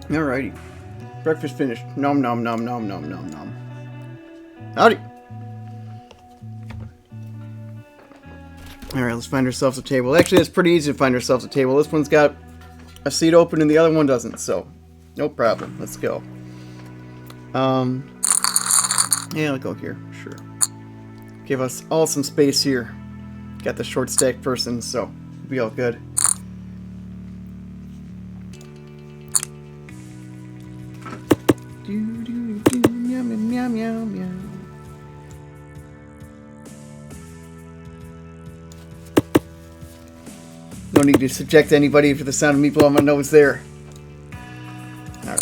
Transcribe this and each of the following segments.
Alrighty. Breakfast finished. Nom nom nom nom nom nom nom. Howdy. Alright, let's find ourselves a table. Actually, it's pretty easy to find ourselves a table. This one's got a seat open and the other one doesn't, so no problem. Let's go. Yeah, I'll go here. Sure. Give us all some space here. Got the short stack person, so we'll be all good. Meow, meow, meow. No need to subject anybody for the sound of me blowing my nose there. Alright.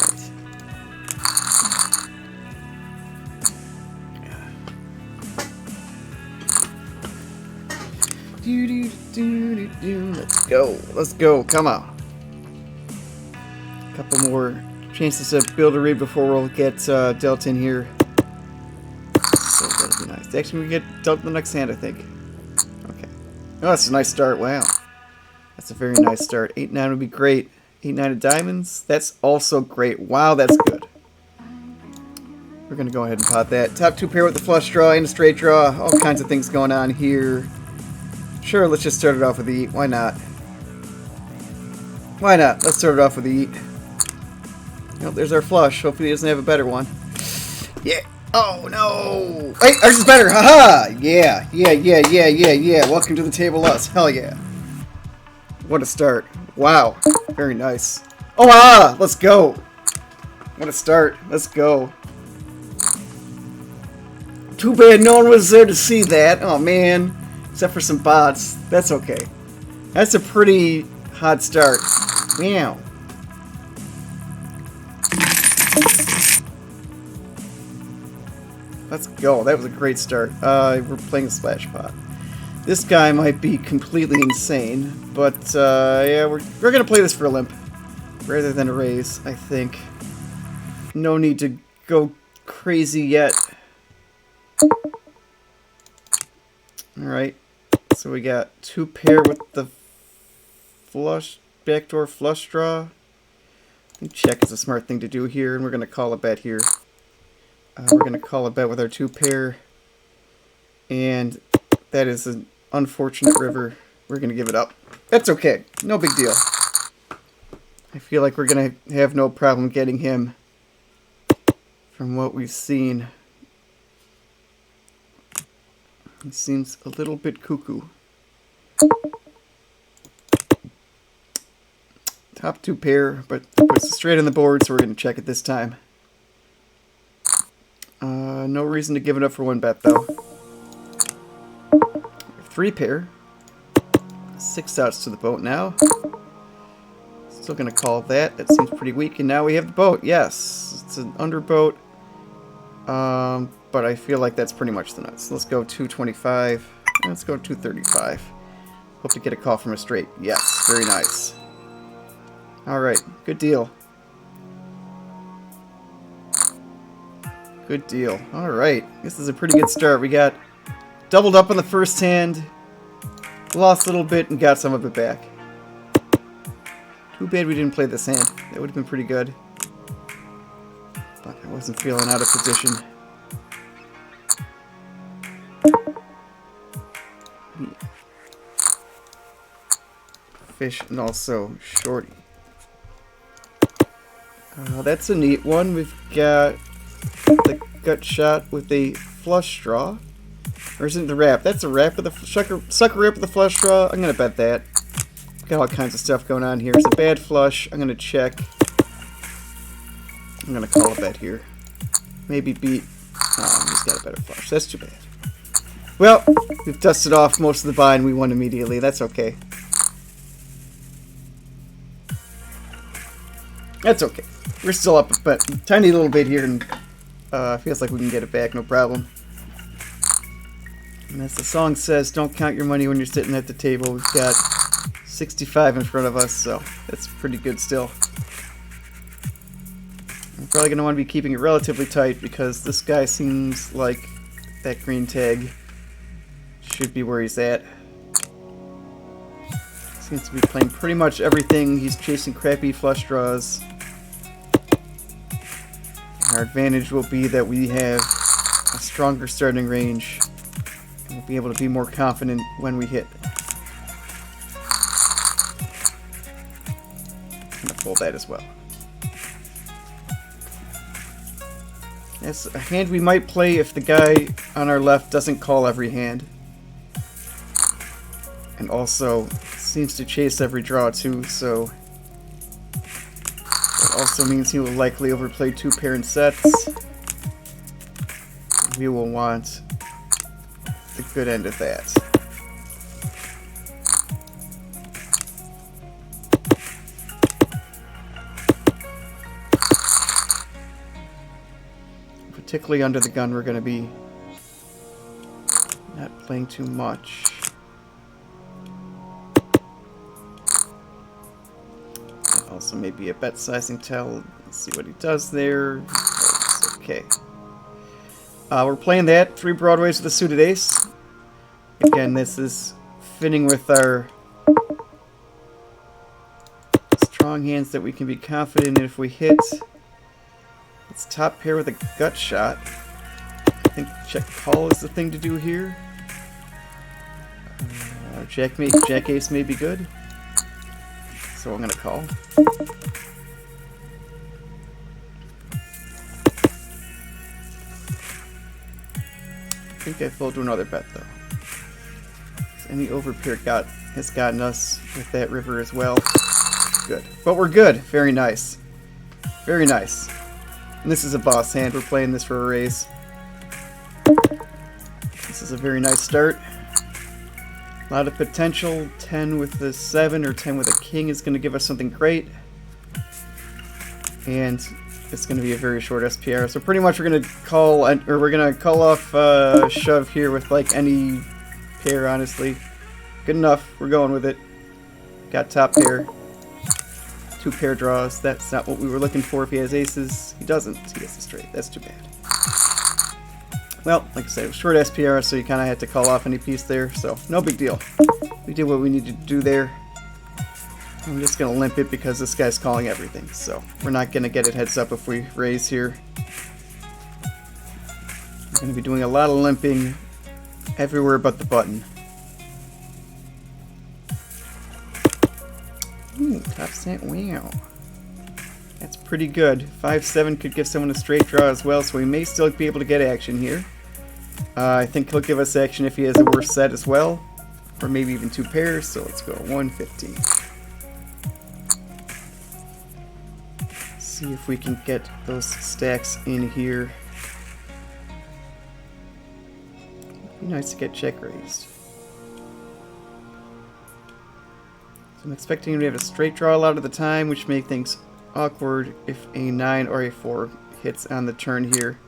Let's go. Let's go. Come on. A couple more chances to build a raid before we'll get dealt in here. So that'll be nice. Actually, we get dealt in the next hand, I think. Okay. Oh, that's a nice start. Wow. That's a very nice start. 8-9 would be great. 8-9 of diamonds. That's also great. Wow, that's good. We're going to go ahead and pot that. Top two pair with the flush draw and a straight draw. All kinds of things going on here. Sure, let's just start it off with the eat. Why not? Why not? Let's start it off with the eat. Nope, there's our flush. Hopefully he doesn't have a better one. Yeah. Oh, no. Wait, ours is better. Haha. Yeah. Yeah. Welcome to the table us. Hell yeah. What a start. Wow. Very nice. Oh, ah. Let's go. What a start. Let's go. Too bad no one was there to see that. Oh, man. Except for some bots. That's okay. That's a pretty hot start. Meow. Let's go. That was a great start. We're playing a splash pot. This guy might be completely insane, but yeah, we're gonna play this for a limp rather than a raise, I think. No need to go crazy yet. Alright, so we got two pair with the flush, backdoor flush draw. I think check is a smart thing to do here, and we're gonna call a bet here. We're going to call a bet with our two pair. And that is an unfortunate river. We're going to give it up. That's okay. No big deal. I feel like we're going to have no problem getting him from what we've seen. He seems a little bit cuckoo. Top two pair, but it puts it straight on the board, so we're going to check it this time. No reason to give it up for one bet, though. Three pair. 6 outs to the boat now. Still going to call that. That seems pretty weak. And now we have the boat. Yes. It's an under boat. But I feel like that's pretty much the nuts. Let's go 225. Let's go 235. Hope to get a call from a straight. Yes. Very nice. Alright. Good deal. Good deal. Alright. This is a pretty good start. We got doubled up on the first hand, lost a little bit, and got some of it back. Too bad we didn't play this hand. That would have been pretty good. But I wasn't feeling out of position. Fish and also shorty. That's a neat one. We've got the gut shot with a flush draw. Or isn't it the wrap? That's a wrap with a sucker rip with a flush draw. I'm gonna bet that. Got all kinds of stuff going on here. It's a bad flush. I'm gonna check. I'm gonna call a bet here. Maybe beat. Oh, he's got a better flush. That's too bad. Well, we've dusted off most of the buy and we won immediately. That's okay. That's okay. We're still up, but tiny little bit here, and feels like we can get it back, no problem. And as the song says, don't count your money when you're sitting at the table. We've got 65 in front of us, so that's pretty good still. I'm probably going to want to be keeping it relatively tight because this guy seems like that green tag should be where he's at. Seems to be playing pretty much everything. He's chasing crappy flush draws. Our advantage will be that we have a stronger starting range, and we'll be able to be more confident when we hit. I'm gonna fold that as well. That's a hand we might play if the guy on our left doesn't call every hand. And also seems to chase every draw too, so that also means he will likely overplay 2 pair in sets. We will want the good end of that. Particularly under the gun, we're going to be not playing too much. Also maybe a bet sizing tell. Let's see what he does there. It's okay. We're playing that 3 broadways with a suited ace. Again, this is fitting with our strong hands that we can be confident in if we hit. It's top pair with a gut shot. I think check call is the thing to do here. Jack ace may be good. So I'm going to call. I think I fold to another bet though. Any overpair has gotten us with that river as well. Good. But we're good. Very nice. Very nice. And this is a boss hand. We're playing this for a raise. This is a very nice start. A lot of potential. 10 with the 7 or 10 with a king is going to give us something great. And it's going to be a very short SPR. So pretty much we're going to call, or we're going to call off shove here with like any pair, honestly. Good enough. We're going with it. Got top pair. 2 pair draws. That's not what we were looking for if he has aces. He doesn't. He has a straight. That's too bad. Well, like I said, it was short SPR, so you kind of had to call off any piece there, so no big deal. We did what we needed to do there. I'm just going to limp it because this guy's calling everything, so we're not going to get it heads up if we raise here. I'm going to be doing a lot of limping everywhere but the button. Ooh, top set, wow. That's pretty good. 5-7 could give someone a straight draw as well, so we may still be able to get action here. I think he'll give us action if he has a worse set as well, or maybe even 2 pairs, so let's go 115. See if we can get those stacks in here. It'd be nice to get check raised. So I'm expecting to have a straight draw a lot of the time, which makes things awkward if a 9 or a 4 hits on the turn here.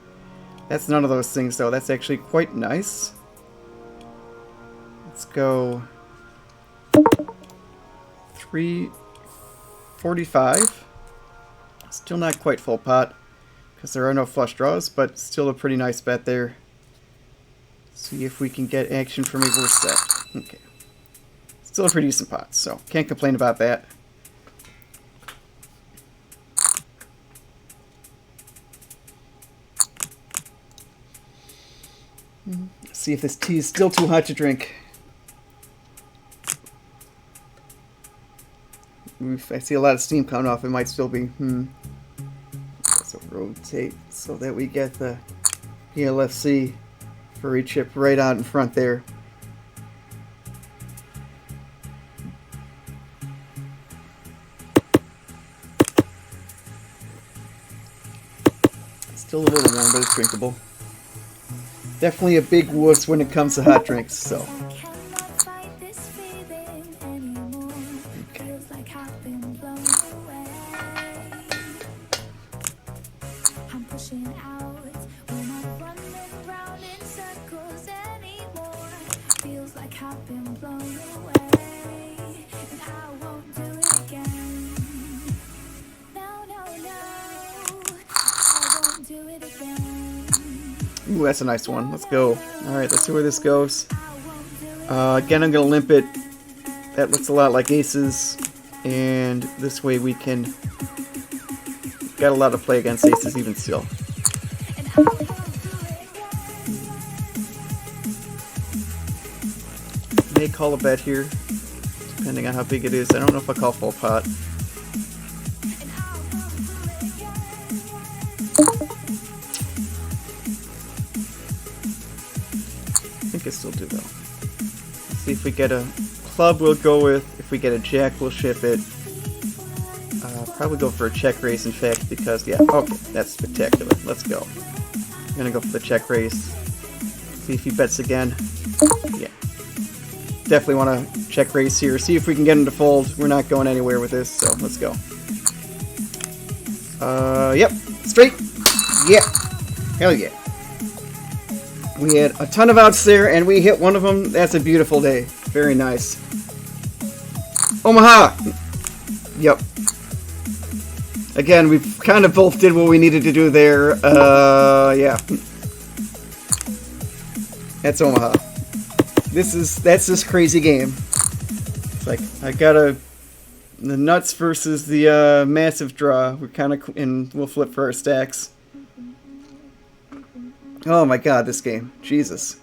That's none of those things though. That's actually quite nice. Let's go 345. Still not quite full pot because there are no flush draws, but still a pretty nice bet there. See if we can get action from a worse set. Okay. Still a pretty decent pot, so can't complain about that. Let's see if this tea is still too hot to drink. Oof, I see a lot of steam coming off. It might still be. So rotate so that we get the PLFC furry chip right out in front there. Still a little warm, but it's drinkable. Definitely a big wuss when it comes to hot drinks, so. Okay. Ooh, that's a nice one. Let's go. Alright, let's see where this goes. Again, I'm going to limp it. That looks a lot like aces. And this way we can... Got a lot of play against aces even still. May call a bet here, depending on how big it is. I don't know if I'll call full pot. I think I still do though. Let's see if we get a club, we'll go with. If we get a jack, we'll ship it. Probably go for a check raise, in fact, because, yeah, okay, that's spectacular. Let's go. I'm gonna go for the check raise. See if he bets again. Yeah. Definitely want to check raise here. See if we can get him to fold. We're not going anywhere with this, so let's go. Yep. Straight. Yeah. Hell yeah. We had a ton of outs there, and we hit one of them. That's a beautiful day. Very nice. Omaha! Yep. Again, we kind of both did what we needed to do there. Yeah. That's Omaha. That's this crazy game. It's like, I got the nuts versus the massive draw. We're kind of, and we'll flip for our stacks. Oh my god, this game. Jesus.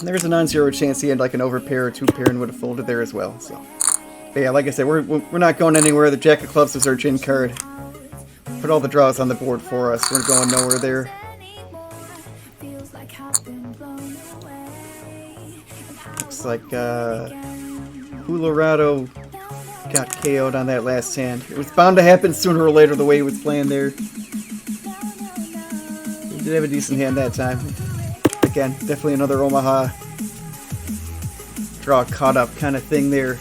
There's a non-zero chance he had like an overpair or two pair and would have folded there as well. So, but yeah, like I said, we're not going anywhere. The Jack of Clubs is our gin card. Put all the draws on the board for us. We're going nowhere there. Looks like Colorado got KO'd on that last hand. It was bound to happen sooner or later the way he was playing there. He did have a decent hand that time. Again, definitely another Omaha draw caught up kind of thing there.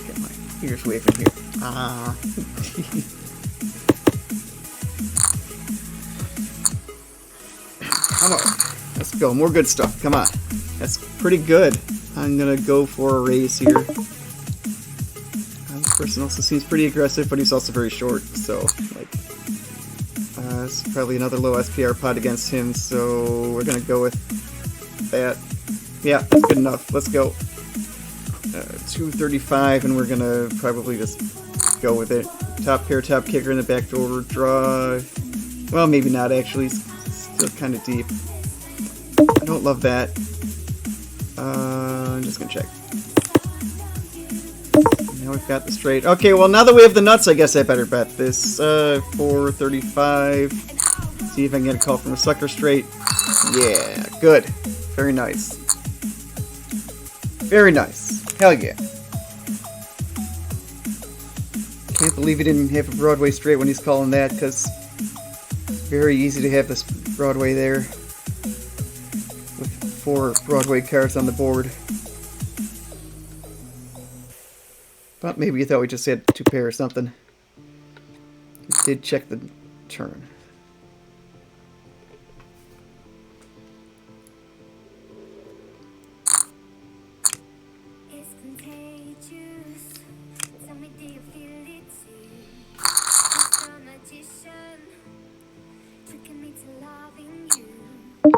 Get my ears waving here. Ah. Come on. Let's go. More good stuff. Come on. That's pretty good. I'm going to go for a raise here. This person also seems pretty aggressive, but he's also very short, so, like, it's probably another low SPR pot against him, so we're gonna go with that. Yeah, that's good enough. Let's go. 235, and we're gonna probably just go with it. Top pair, top kicker in the backdoor draw. Well, maybe not, actually. It's still kind of deep. I don't love that. I'm just gonna check. Now we've got the straight. Okay, well, now that we have the nuts, I guess I better bet this. 435. See if I can get a call from a sucker straight. Yeah, good. Very nice. Very nice. Hell yeah. Can't believe he didn't have a Broadway straight when he's calling that, because it's very easy to have this Broadway there. With 4 Broadway cards on the board. But maybe you thought we just had 2 pair or something. We did check the turn.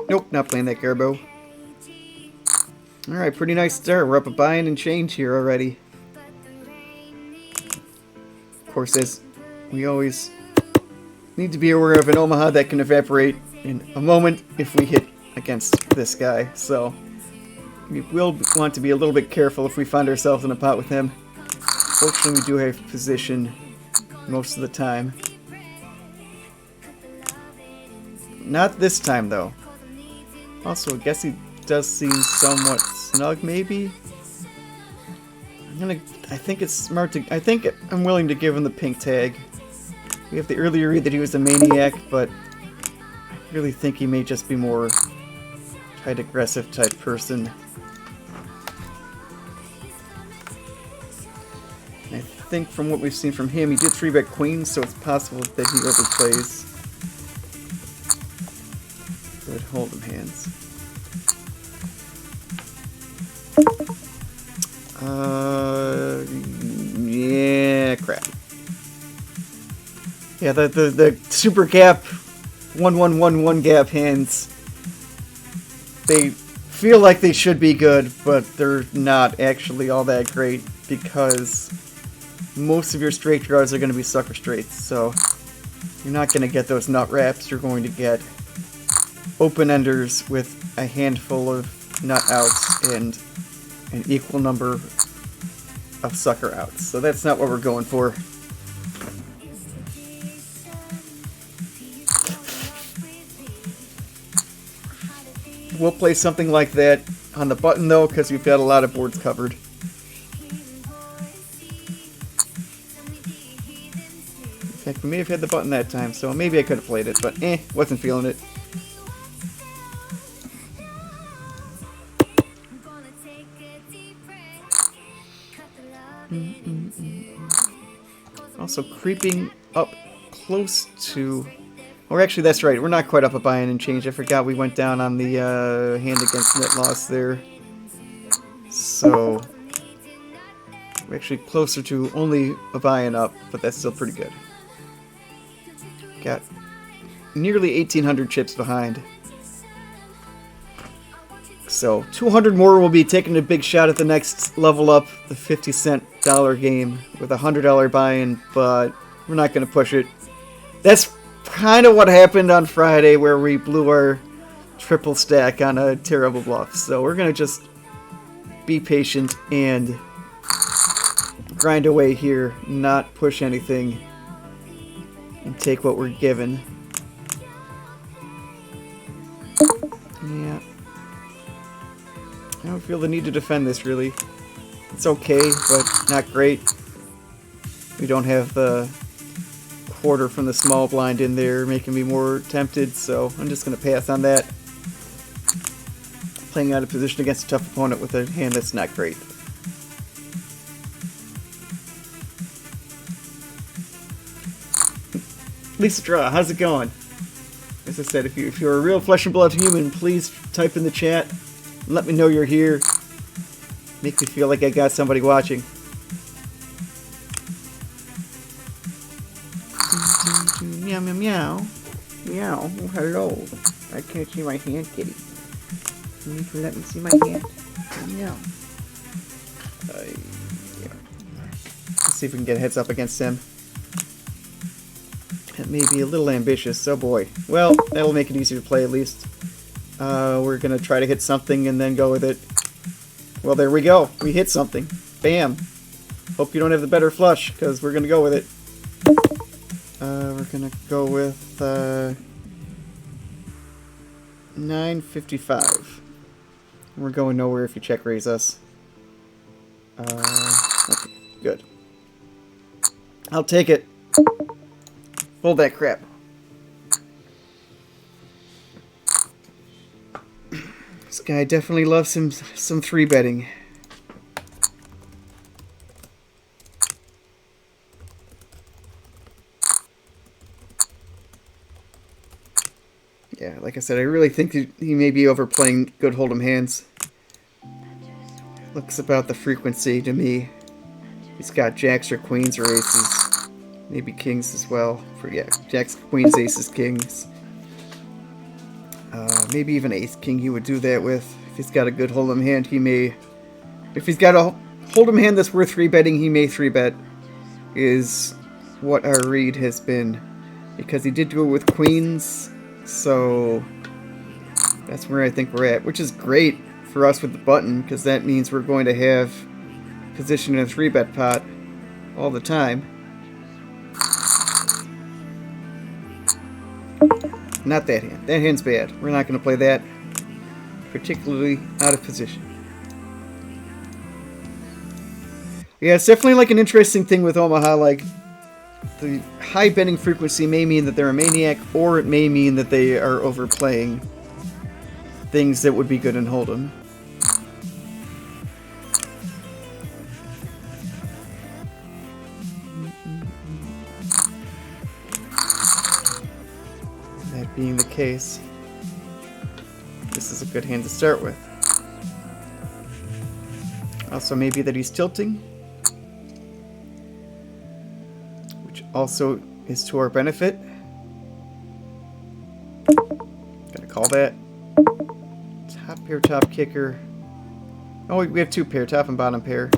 Nope, not playing that Garbo. Alright, pretty nice start. We're up a buy-in and change here already. Of course, as we always need to be aware of, an Omaha that can evaporate in a moment if we hit against this guy. So we will want to be a little bit careful if we find ourselves in a pot with him. Fortunately, we do have position most of the time. Not this time, though. Also, I guess he does seem somewhat snug, maybe? I think it's smart to... I think I'm willing to give him the pink tag. We have the earlier read that he was a maniac, but I really think he may just be more tight aggressive type person. And I think from what we've seen from him, he did 3-bet queens, so it's possible that he overplays. Good hold'em hands. Yeah, crap. Yeah, the super gap 1-1-1-1 gap hands They feel like they should be good, but they're not actually all that great because most of your straight draws are going to be sucker straights, so you're not going to get those nut wraps. You're going to get open-enders with a handful of nut outs and an equal number of sucker outs. So that's not what we're going for. We'll play something like that on the button though, because we've got a lot of boards covered. In fact, we may have had the button that time, so maybe I could have played it, but wasn't feeling it. Also creeping up close to... Or actually, that's right. We're not quite up a buy-in and change. I forgot we went down on the hand against net loss there. So we're actually closer to only a buy-in up, but that's still pretty good. Got nearly 1,800 chips behind. So 200 more will be taking a big shot at the next level up, the 50-cent game with a $100 buy-in, but we're not going to push it. That's kind of what happened on Friday, where we blew our triple stack on a terrible bluff. So we're going to just be patient and grind away here, not push anything, and take what we're given. Yeah. I don't feel the need to defend this, really. It's okay, but not great. We don't have the quarter from the small blind in there, making me more tempted, so I'm just going to pass on that. Playing out of position against a tough opponent with a hand that's not great. Lisa Draw, how's it going? As I said, if you're a real flesh and blood human, please type in the chat. Let me know you're here. Make me feel like I got somebody watching. Meow, meow, meow. Meow. Oh, hello. I can't see my hand, kitty. You need to let me see my hand. Meow. Yeah. Let's see if we can get a heads up against him. That may be a little ambitious. Oh boy. Well, that'll make it easier to play at least. We're going to try to hit something and then go with it. Well, there we go. We hit something. Bam. Hope you don't have the better flush, because we're going to go with it. We're going to go with 955. We're going nowhere if you check raise us. Okay, good. I'll take it. Hold that crap. This guy definitely loves some 3-betting. Yeah, like I said, I really think he may be overplaying good hold'em hands. Looks about the frequency to me. He's got jacks or queens or aces. Maybe kings as well. Yeah, jacks, queens, aces, kings. Maybe even ace king he would do that with. If he's got a good hold'em hand, he may... If he's got a hold'em hand that's worth 3-betting, he may 3-bet, is what our read has been. Because he did do it with queens, so that's where I think we're at. Which is great for us with the button, because that means we're going to have position in a 3-bet pot all the time. Not that hand. That hand's bad. We're not going to play that. Particularly out of position. Yeah, it's definitely like an interesting thing with Omaha. Like, the high betting frequency may mean that they're a maniac, or it may mean that they are overplaying things that would be good in hold'em. That being the case, this is a good hand to start with. Also, maybe that he's tilting, which also is to our benefit. Gotta call that. Top Pair top kicker. Oh, we have two pair, top and bottom pair.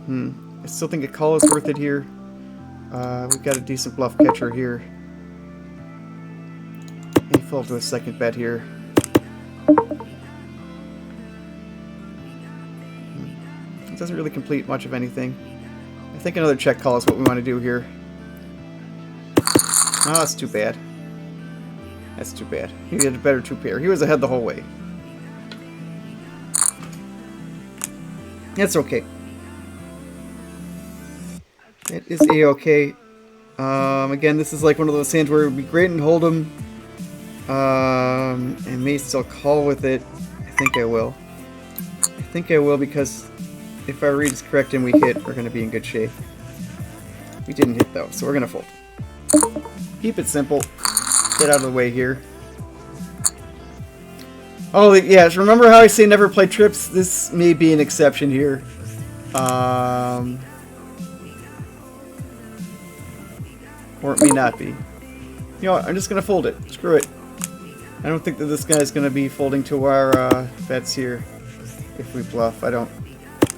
I still think a call is worth it here. We've got a decent bluff catcher here. He fold to a second bet here. It doesn't really complete much of anything. I think another check call is what we want to do here. Oh, that's too bad. That's too bad. He had a better two pair. He was ahead the whole way. That's okay. It is a-okay. Again, this is like one of those hands where it would be great in Hold'em. And may still call with it. I think I will. I think I will because if our read is correct and we hit, we're going to be in good shape. We didn't hit though, so we're going to fold. Keep it simple. Get out of the way here. Oh, yeah, remember how I say never play trips? This may be an exception here. Or it may not be. You know what, I'm just going to fold it. Screw it. I don't think that this guy's going to be folding to our bets here if we bluff. I don't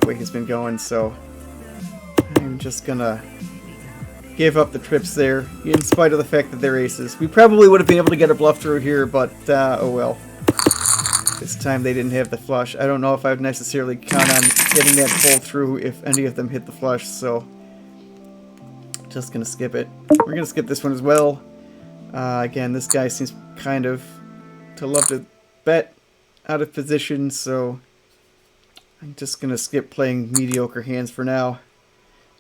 the way he's been going, so I'm just going to give up the trips there, in spite of the fact that they're aces. We probably would have been able to get a bluff through here, but oh well. This time they didn't have the flush. I don't know if I would necessarily count on getting that fold through if any of them hit the flush, so just going to skip it. We're going to skip this one as well. Again, this guy seems kind of to love to bet out of position, so I'm just going to skip playing mediocre hands for now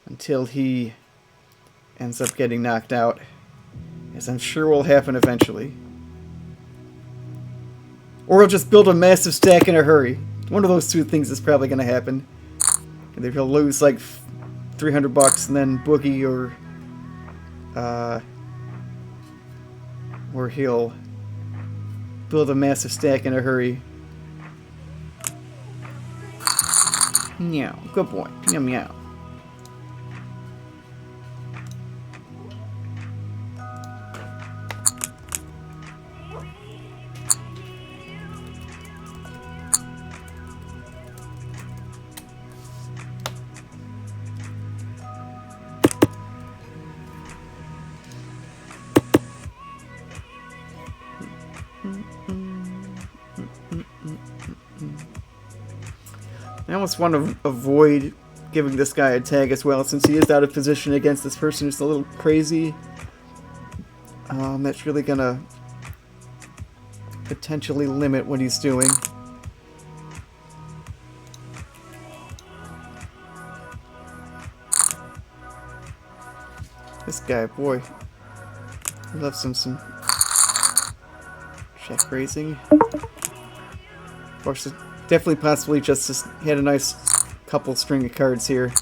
until he ends up getting knocked out, as I'm sure will happen eventually. Or he'll just build a massive stack in a hurry. One of those two things is probably going to happen. Either he'll lose like $300 and then boogie, or he'll build a massive stack in a hurry. Meow. Good boy. Meow meow. I almost want to avoid giving this guy a tag as well, since he is out of position against this person who's a little crazy. That's really gonna potentially limit what he's doing. This guy, boy, he loves some check raising. Of course, definitely possibly just had a nice couple string of cards here.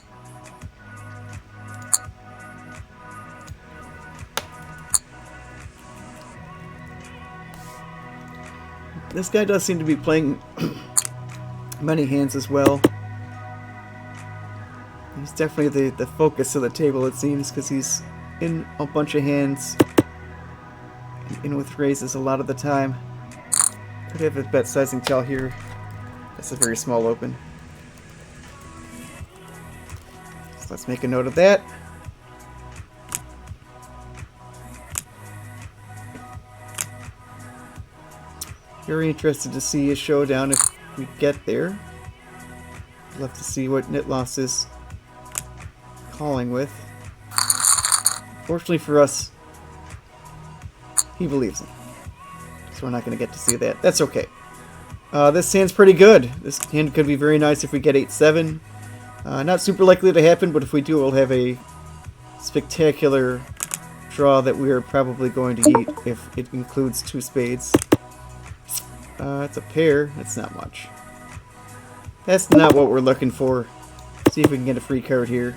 This guy does seem to be playing many hands as well. He's definitely the focus of the table, it seems, because he's in a bunch of hands and in with raises a lot of the time. Could have a bet sizing tell here. That's a very small open. So let's make a note of that. Very interested to see a showdown if we get there. I'd love to see what Nitloss is calling with. Fortunately for us, he believes him. So we're not going to get to see that. That's okay. This hand's pretty good. This hand could be very nice if we get 8-7. Not super likely to happen, but if we do, we'll have a spectacular draw that we are probably going to eat if it includes 2 spades. It's a pair. That's not much. That's not what we're looking for. See if we can get a free card here.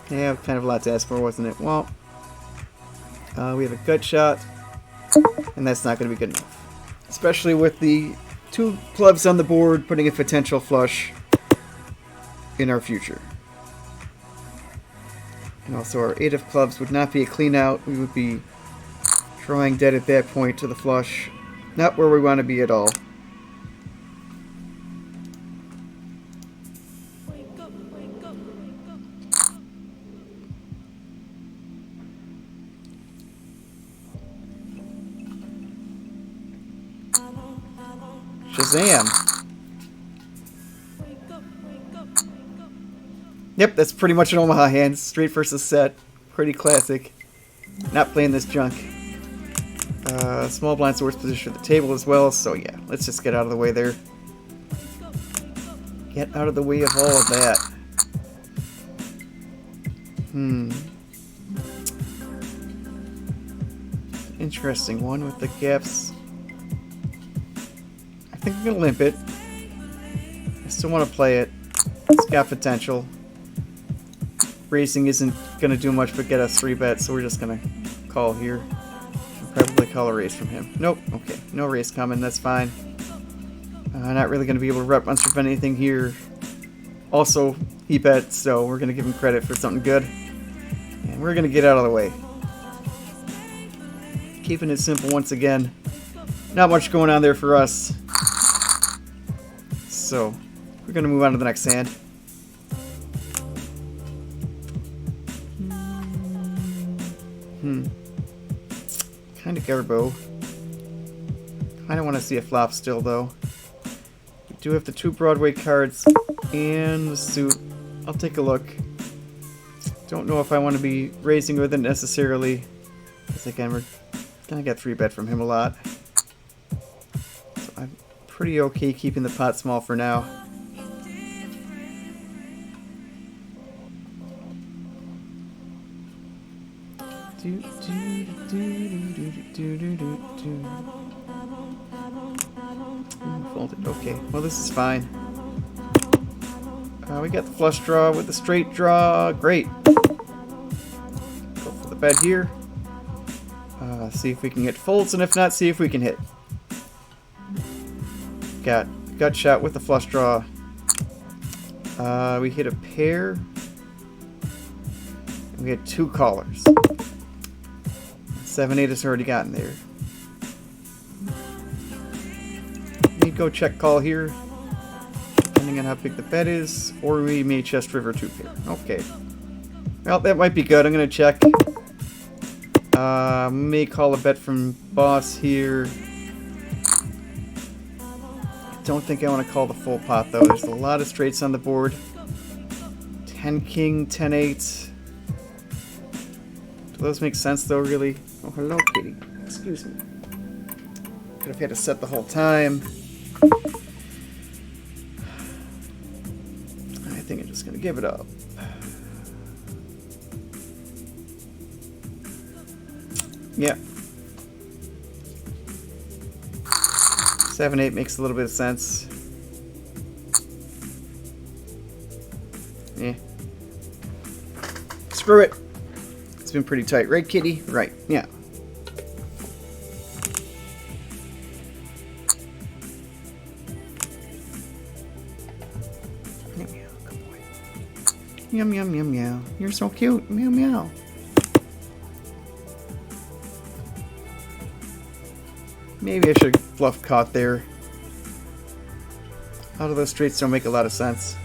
Yeah, kind of a lot to ask for, wasn't it? Well, we have a gut shot, and that's not going to be good enough. Especially with the 2 clubs on the board putting a potential flush in our future. And also our 8 of clubs would not be a clean out. We would be drawing dead at that point to the flush. Not where we want to be at all. Shazam! Yep, that's pretty much an Omaha hand. Straight versus set. Pretty classic. Not playing this junk. Small blind swords position at the table as well, so yeah, let's just get out of the way there. Get out of the way of all of that. Interesting one with the gaps. I think I'm gonna limp it. I still want to play it. It's got potential. Racing isn't gonna do much but get us 3-bet, so we're just gonna call here. Probably call a race from him. Nope. Okay. No race coming. That's fine. Not really going to be able to rep much of anything here. Also, he bet, so we're going to give him credit for something good. And we're going to get out of the way. Keeping it simple once again. Not much going on there for us. So, we're going to move on to the next hand. Kind of garbo. Kind of want to see a flop still, though. We do have the 2 Broadway cards and the suit. I'll take a look. Don't know if I want to be raising with it necessarily. Because again, we're gonna get 3-bet from him a lot. So I'm pretty okay keeping the pot small for now. Folded. Okay, well this is fine. We got the flush draw with the straight draw. Great. Go for the bet here. See if we can get folds, and if not, see if we can hit. Got gut shot with the flush draw. We hit a pair. We had 2 callers. 7-8 has already gotten there. We go check call here, depending on how big the bet is, or we may chest river 2 pair. Okay. Well, that might be good. I'm gonna check. May call a bet from boss here. I don't think I want to call the full pot though. There's a lot of straights on the board. 10 king, 10-8. Do those make sense though, really? Oh, hello, kitty. Excuse me. Could have had to set the whole time. I think I'm just gonna give it up. Yeah. 7-8 makes a little bit of sense. Yeah. Screw it. It's been pretty tight, right, kitty? Right, yeah. Meow, meow, good boy. Meow, meow, meow, meow. You're so cute. Meow, meow. Maybe I should have bluff caught there. A lot of those straights don't make a lot of sense.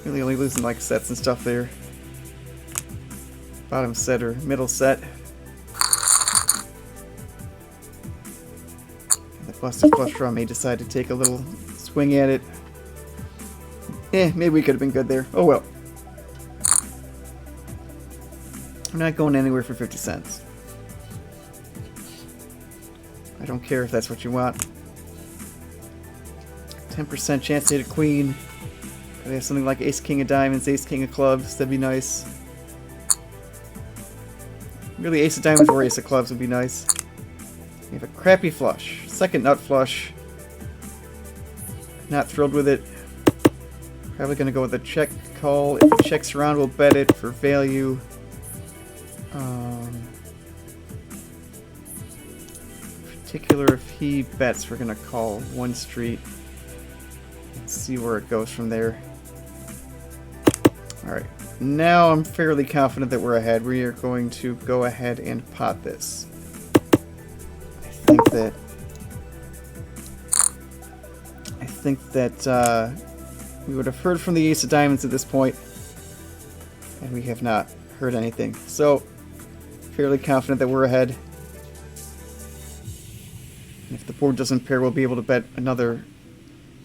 Really only losing like sets and stuff there. Bottom set or middle set. And the busted flush draw may decide to take a little swing at it. Maybe we could have been good there. Oh well. I'm not going anywhere for 50 cents. I don't care if that's what you want. 10% chance to hit a queen. Could I have something like ace king of diamonds, ace king of clubs? That'd be nice. Really, ace of diamonds or ace of clubs would be nice. We have a crappy flush. Second nut flush. Not thrilled with it. Probably going to go with a check call. If it checks around, we'll bet it for value. Particular if he bets, we're gonna call one street and see where it goes from there. Alright, now I'm fairly confident that we're ahead. We are going to go ahead and pot this. I think that we would have heard from the Ace of Diamonds at this point, and we have not heard anything. So, fairly confident that we're ahead. And if the board doesn't pair, we'll be able to bet another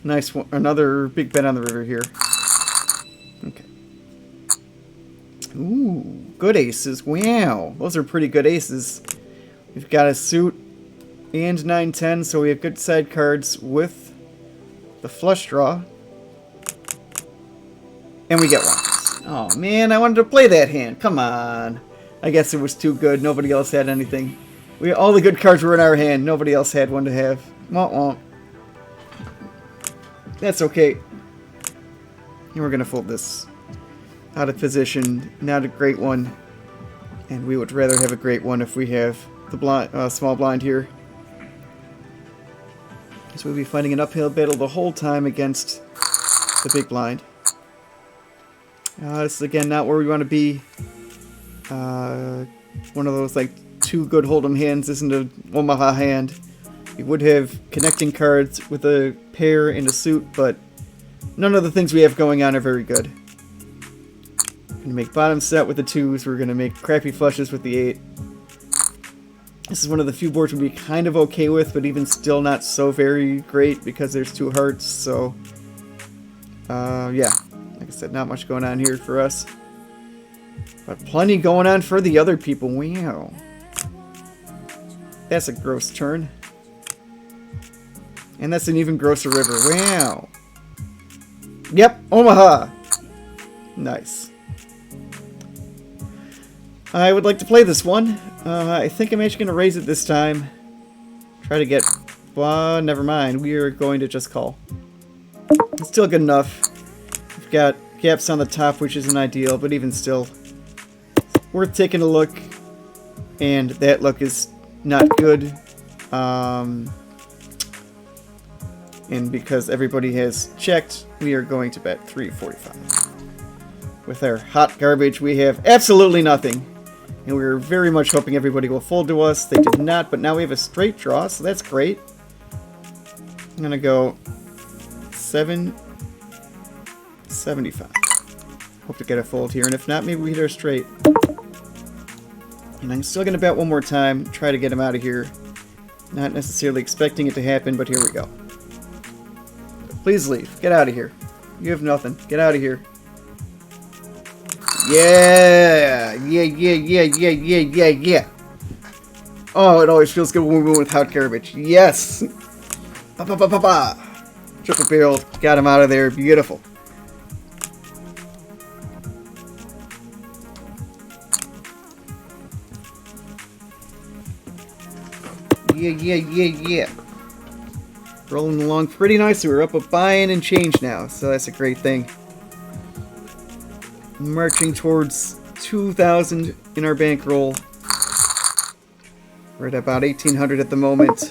nice one, another big bet on the river here. Okay. Ooh, good aces. Wow, those are pretty good aces. We've got a suit and 9-10, so we have good side cards with the flush draw. And we get one. Oh man, I wanted to play that hand. Come on. I guess it was too good. Nobody else had anything. All the good cards were in our hand. Nobody else had one to have. Womp womp. That's okay. And we're going to fold this. Out of position. Not a great one. And we would rather have a great one if we have the blind, small blind here. So we'll be fighting an uphill battle the whole time against the big blind. This is again not where we want to be. One of those like two good hold'em hands isn't a Omaha hand. We would have connecting cards with a pair and a suit, but none of the things we have going on are very good. We're going to make bottom set with the 2s. We're going to make crappy flushes with the 8. This is one of the few boards we'd be kind of okay with, but even still not so very great because there's 2 hearts, so yeah. Like I said, not much going on here for us. But plenty going on for the other people. Wow. That's a gross turn. And that's an even grosser river. Wow. Yep, Omaha. Nice. I would like to play this one. I think I'm actually going to raise it this time. Try to get... Well, never mind. We are going to just call. It's still good enough. We've got gaps on the top, which isn't ideal, but even still, worth taking a look. And that look is not good. And because everybody has checked, we are going to bet 345. With our hot garbage, we have absolutely nothing. And we're very much hoping everybody will fold to us. They did not, but now we have a straight draw, so that's great. I'm going to go 775. Hope to get a fold here, and if not, maybe we hit our straight. And I'm still going to bet one more time, try to get him out of here. Not necessarily expecting it to happen, but here we go. Please leave. Get out of here. You have nothing. Get out of here. Yeah! Yeah. Oh, it always feels good when we win with hot garbage. Yes! Ba-ba-ba-ba-ba! Triple barrel. Got him out of there. Beautiful. Yeah. Rolling along pretty nicely. We're up a buy-in and change now, so that's a great thing. Marching towards 2,000 in our bankroll. We're at about 1,800 at the moment.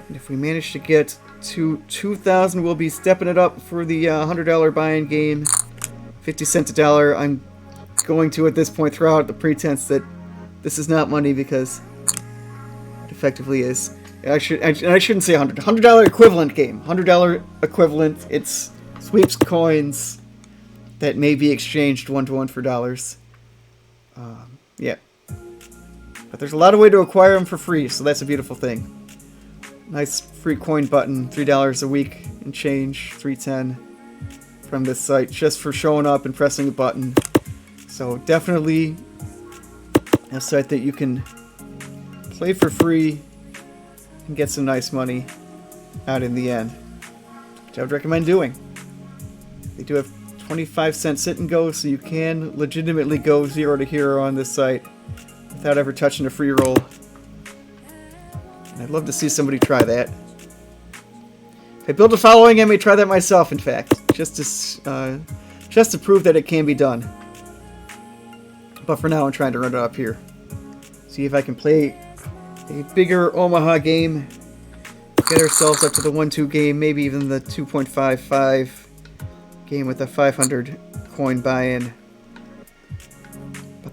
And if we manage to get to 2,000, we'll be stepping it up for the $100 buy-in game. 50 cents a dollar. I'm going to, at this point, throw out the pretense that this is not money because it effectively is. I shouldn't say $100 equivalent game. $100 equivalent. It's sweeps coins that may be exchanged one-to-one for dollars. Yeah. But there's a lot of way to acquire them for free, so that's a beautiful thing. Nice free coin button, $3 a week and change, $3.10 from this site just for showing up and pressing a button. So definitely a site that you can play for free and get some nice money out in the end, which I would recommend doing. They do have 25-cent sit and go, so you can legitimately go 0 to hero on this site without ever touching a free roll. And I'd love to see somebody try that. If I build a following, I may try that myself, in fact, just to prove that it can be done. But for now, I'm trying to run it up here. See if I can play a bigger Omaha game, get ourselves up to the 1-2 game, maybe even the 2.55 game with a 500 coin buy-in.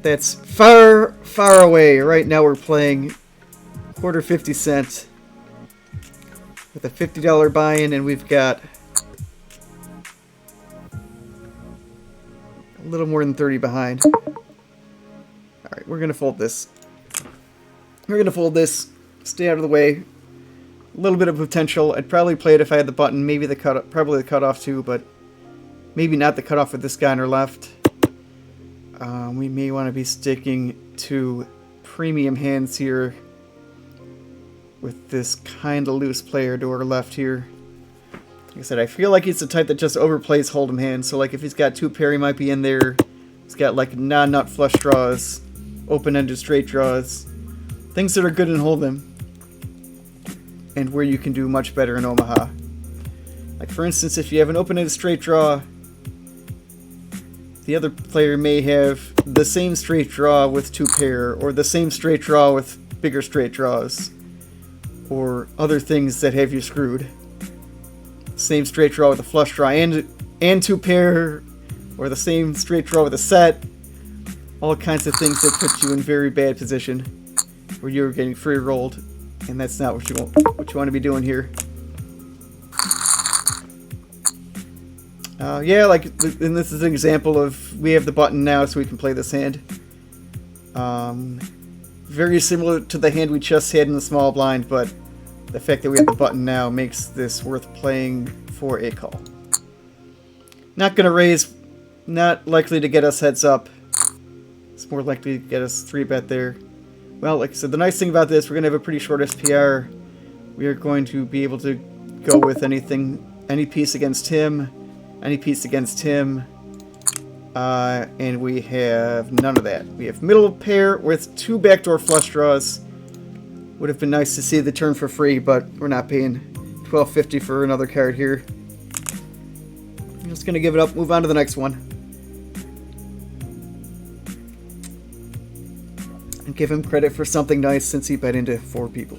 But that's far, far away. Right now we're playing quarter 50 cents with a $50 buy-in, and we've got a little more than 30 behind. Alright, we're going to fold this. We're going to fold this. Stay out of the way. A little bit of potential. I'd probably play it if I had the button. Maybe the probably the cutoff too, but maybe not the cutoff with this guy on our left. We may want to be sticking to premium hands here with this kind of loose player to our left here. Like I said, I feel like he's the type that just overplays hold'em hands. So like if he's got 2 pair, he might be in there. He's got like non-nut flush draws, open-ended straight draws, things that are good in hold'em, and where you can do much better in Omaha. Like for instance, if you have an open-ended straight draw, the other player may have the same straight draw with 2 pair, or the same straight draw with bigger straight draws, or other things that have you screwed. Same straight draw with a flush draw and 2 pair, or the same straight draw with a set. All kinds of things that put you in very bad position, where you're getting free rolled, and that's not what you want to be doing here. Yeah, like, and this is an example of, we have the button now so we can play this hand. Very similar to the hand we just had in the small blind, but the fact that we have the button now makes this worth playing for a call. Not going to raise, not likely to get us heads up. It's more likely to get us 3-bet there. Well, like I said, the nice thing about this, we're going to have a pretty short SPR. We are going to be able to go with anything, any piece against him, any piece against him, and we have none of that. We have middle pair with 2 backdoor flush draws. Would have been nice to see the turn for free, but we're not paying $12.50 for another card here. I'm just going to give it up, move on to the next one. And give him credit for something nice since he bet into 4 people.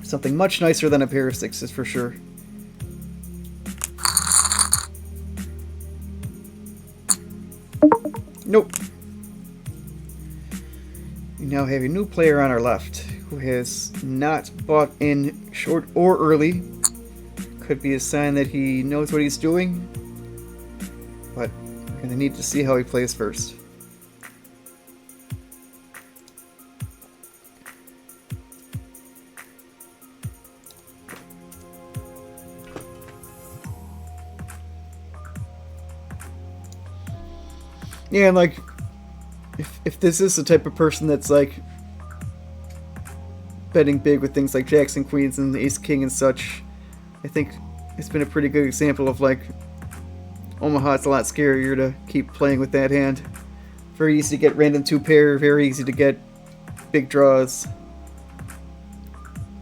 Something much nicer than a pair of 6s for sure. Nope. We now have a new player on our left who has not bought in short or early. Could be a sign that he knows what he's doing, but we're going to need to see how he plays first. Yeah, and like, if this is the type of person that's like betting big with things like jacks and queens and ace king and such, I think it's been a pretty good example of like Omaha. It's a lot scarier to keep playing with that hand. Very easy to get random 2 pair, very easy to get big draws.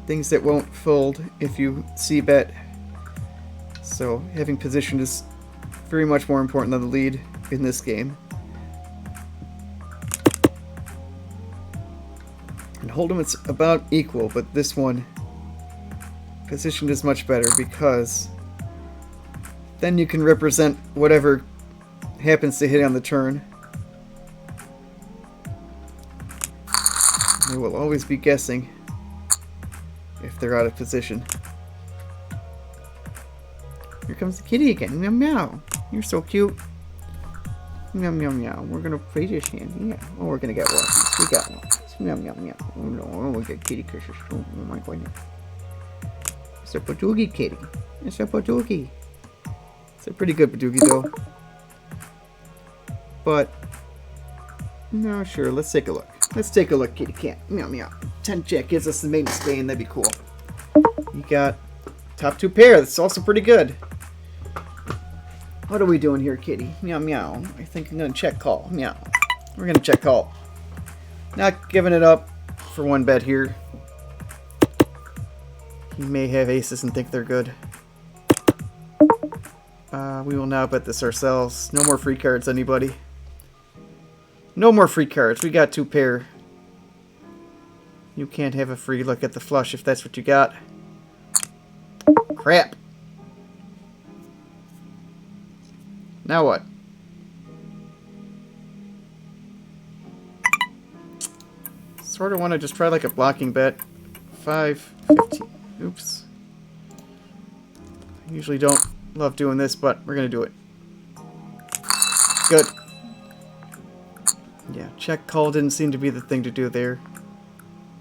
Things that won't fold if you c-bet. So having position is very much more important than the lead in this game. And hold'em, it's about equal, but this one, position is much better because then you can represent whatever happens to hit on the turn. They will always be guessing if they're out of position. Here comes the kitty again. Meow meow. You're so cute. Meow meow meow. We're gonna play this hand. Yeah. Oh, we're gonna get walkies. We got one. Meow meow meow. Oh no, we got kitty kisses. Oh my goodness. It's a Patoogie kitty. It's a Patoogie. It's a pretty good Patoogie though. But no, sure. Let's take a look. Let's take a look, kitty cat. Meow meow. 10 jack gives us the main Spain. That'd be cool. You got top 2 pair. That's also pretty good. What are we doing here, kitty? Meow meow. I think I'm gonna check call. Meow. We're gonna check call. Not giving it up for 1 bet here. He may have aces and think they're good. We will now bet this ourselves. No more free cards, anybody. No more free cards. We got 2 pair. You can't have a free look at the flush if that's what you got. Crap. Now what? Sort of want to just try like a blocking bet. 5, 15. Oops. I usually don't love doing this, but we're going to do it. Good. Yeah, check call didn't seem to be the thing to do there.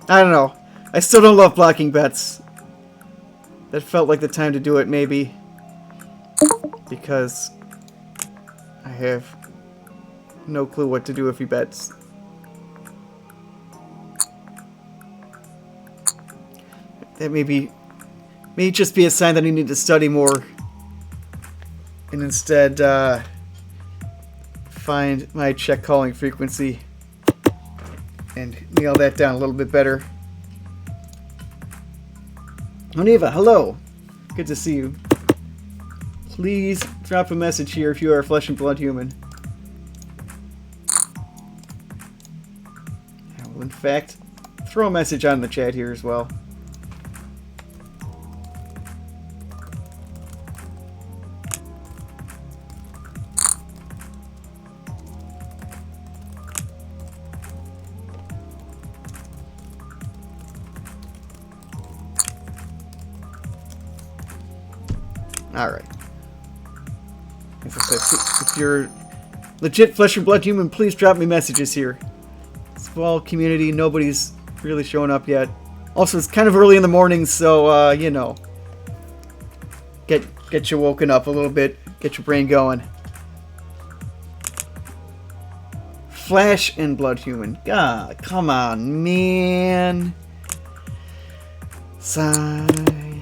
I don't know. I still don't love blocking bets. That felt like the time to do it, maybe. Because I have no clue what to do if he bets. That may just be a sign that I need to study more. And instead, find my check calling frequency and nail that down a little bit better. Oniva, hello. Good to see you. Please drop a message here if you are a flesh and blood human. I will, in fact, throw a message on the chat here as well. Alright. If you're legit flesh and blood human, please drop me messages here. Small community, nobody's really showing up yet. Also, it's kind of early in the morning, so, you know. Get you woken up a little bit. Get your brain going. Flesh and blood human. God, come on, man. Sigh.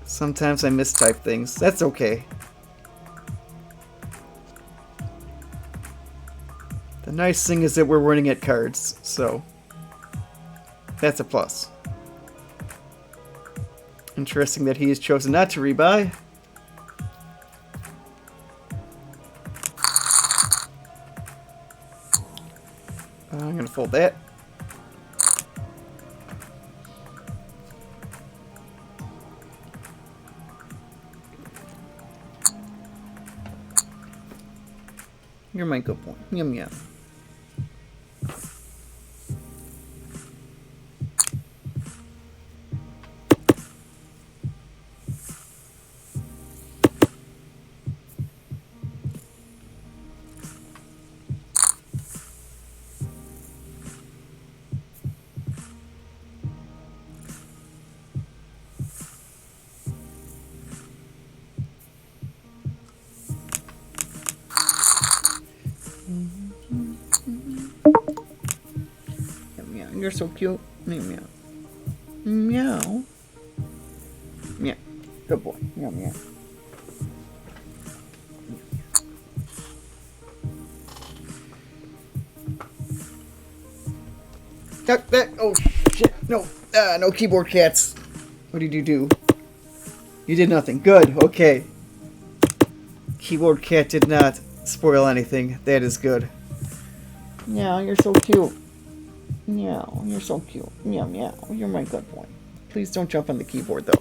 Sometimes I mistype things. That's okay. The nice thing is that we're winning at cards, so that's a plus. Interesting that he has chosen not to rebuy. I'm going to fold that. You're my good boy. Yum yum. You're so cute. Meow meow. Meow. Meow. Good boy. Meow meow. Oh shit. No. No keyboard cats. What did you do? You did nothing. Good. Okay. Keyboard cat did not spoil anything. That is good. Yeah, you're so cute. Meow, you're so cute. Meow, meow. You're my good boy. Please don't jump on the keyboard, though.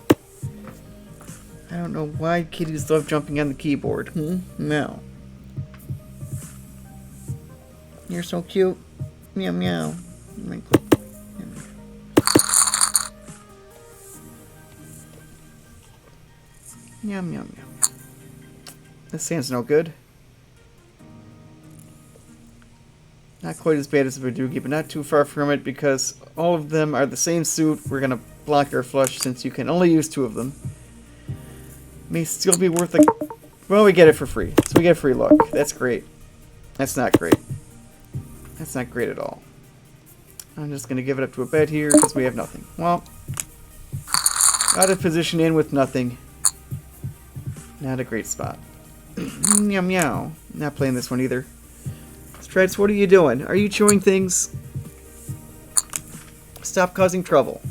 I don't know why kitties love jumping on the keyboard. Meow. You're so cute. Meow, meow. You're my good boy. Meow, meow, meow. This hand's no good. Not quite as bad as a Verdugi, but not too far from it because all of them are the same suit. We're going to block our flush since you can only use 2 of them. May still be worth a... Well, we get it for free. So we get free luck. That's great. That's not great. That's not great at all. I'm just going to give it up to a bet here because we have nothing. Well, out of position in with nothing. Not a great spot. Meow meow. Not playing this one either. Streds, what are you doing? Are you chewing things? Stop causing trouble.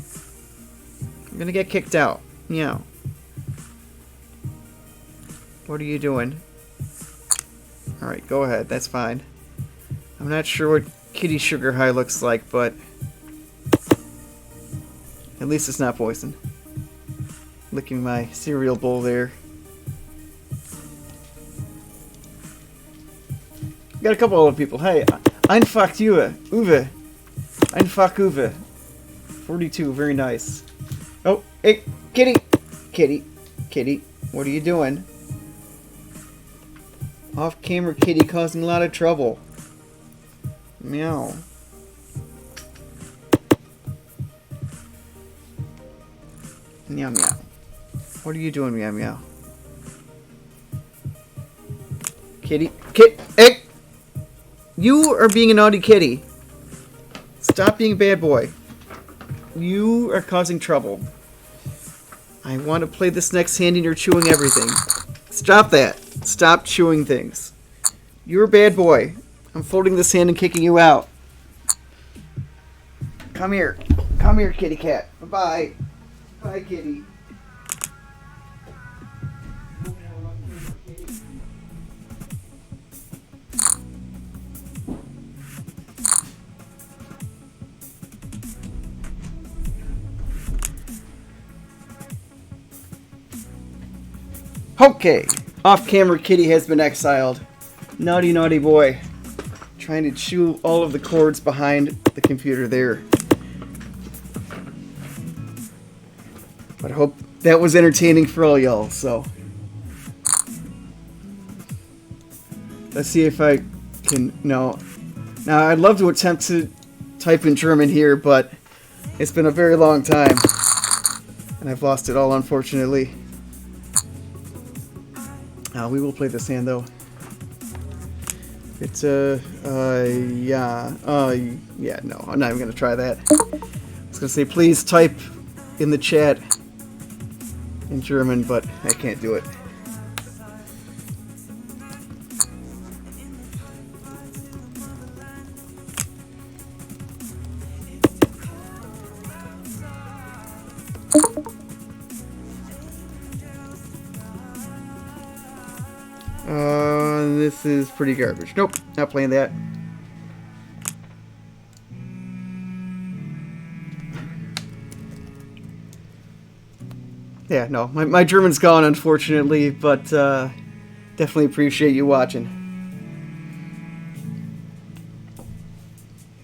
I'm gonna get kicked out. Meow. What are you doing? Alright, go ahead. That's fine. I'm not sure what Kitty Sugar High looks like, but at least it's not poison. Licking my cereal bowl there. got a couple other people. Hey, Einfach Uwe. Einfach Uwe. 42, very nice. Oh, hey, kitty. Kitty. Kitty, what are you doing? Off-camera kitty causing a lot of trouble. Meow. Meow meow. What are you doing, meow meow? Kitty. Hey! You are being a naughty kitty. Stop being a bad boy. You are causing trouble. I want to play this next hand and you're chewing everything. Stop that. Stop chewing things. You're a bad boy. I'm folding this hand and kicking you out. Come here. Come here, kitty cat. Bye-bye. Bye, kitty. Okay. Off-camera kitty has been exiled. Naughty, naughty boy. Trying to chew all of the cords behind the computer there. But I hope that was entertaining for all y'all, so. Let's see if I can, no. Now, I'd love to attempt to type in German here, but it's been a very long time. And I've lost it all, unfortunately. We will play this hand, though. It's, yeah, no, I'm not even going to try that. I was going to say, please type in the chat in German, but I can't do it. This is pretty garbage. Nope, not playing that. Yeah, no, my German's gone, unfortunately, but definitely appreciate you watching.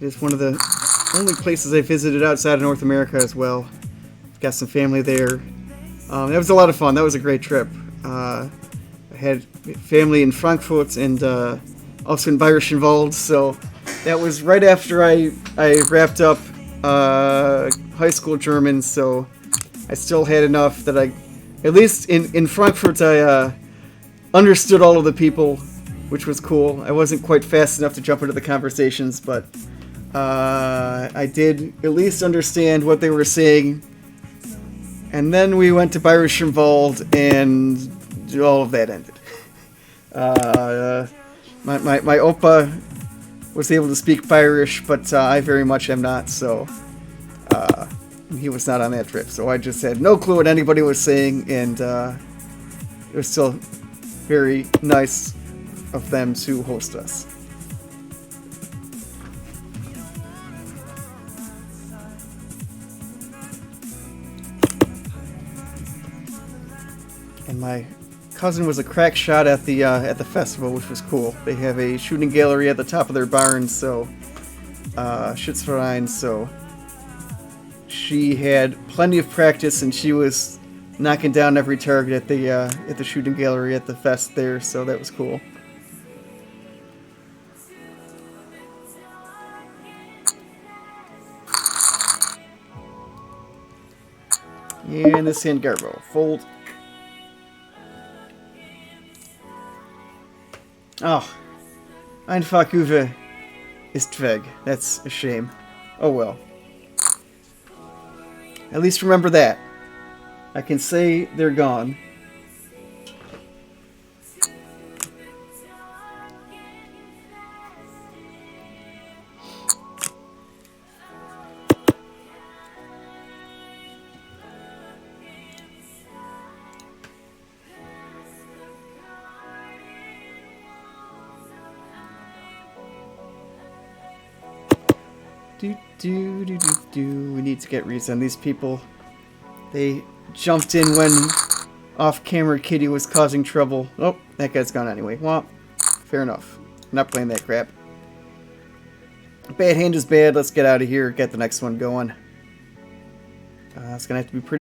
It is one of the only places I visited outside of North America as well. Got some family there. That was a lot of fun. That was a great trip. I had family in Frankfurt and also in Bayerischenwald, so that was right after I wrapped up high school German, so I still had enough that I, at least in Frankfurt, I understood all of the people, which was cool. I wasn't quite fast enough to jump into the conversations, but I did at least understand what they were saying. And then we went to Bayerischenwald, and all of that ended. My Opa was able to speak Bayerisch, but I very much am not, so he was not on that trip. So I just had no clue what anybody was saying, and it was still very nice of them to host us. And my cousin was a crack shot at the festival, which was cool. They have a shooting gallery at the top of their barn, so Schutzverein, so she had plenty of practice, and she was knocking down every target at the shooting gallery at the fest there, so that was cool. And this hand Garbo. Fold. Oh. Einfach Uwe ist weg. That's a shame. Oh well. At least remember that. I can say they're gone. We need to get reads on these people. They jumped in when off-camera Kitty was causing trouble. Oh, that guy's gone anyway. Well, fair enough. not playing that crap. Bad hand is bad. Let's get out of here. Get the next one going. It's gonna have to be pretty.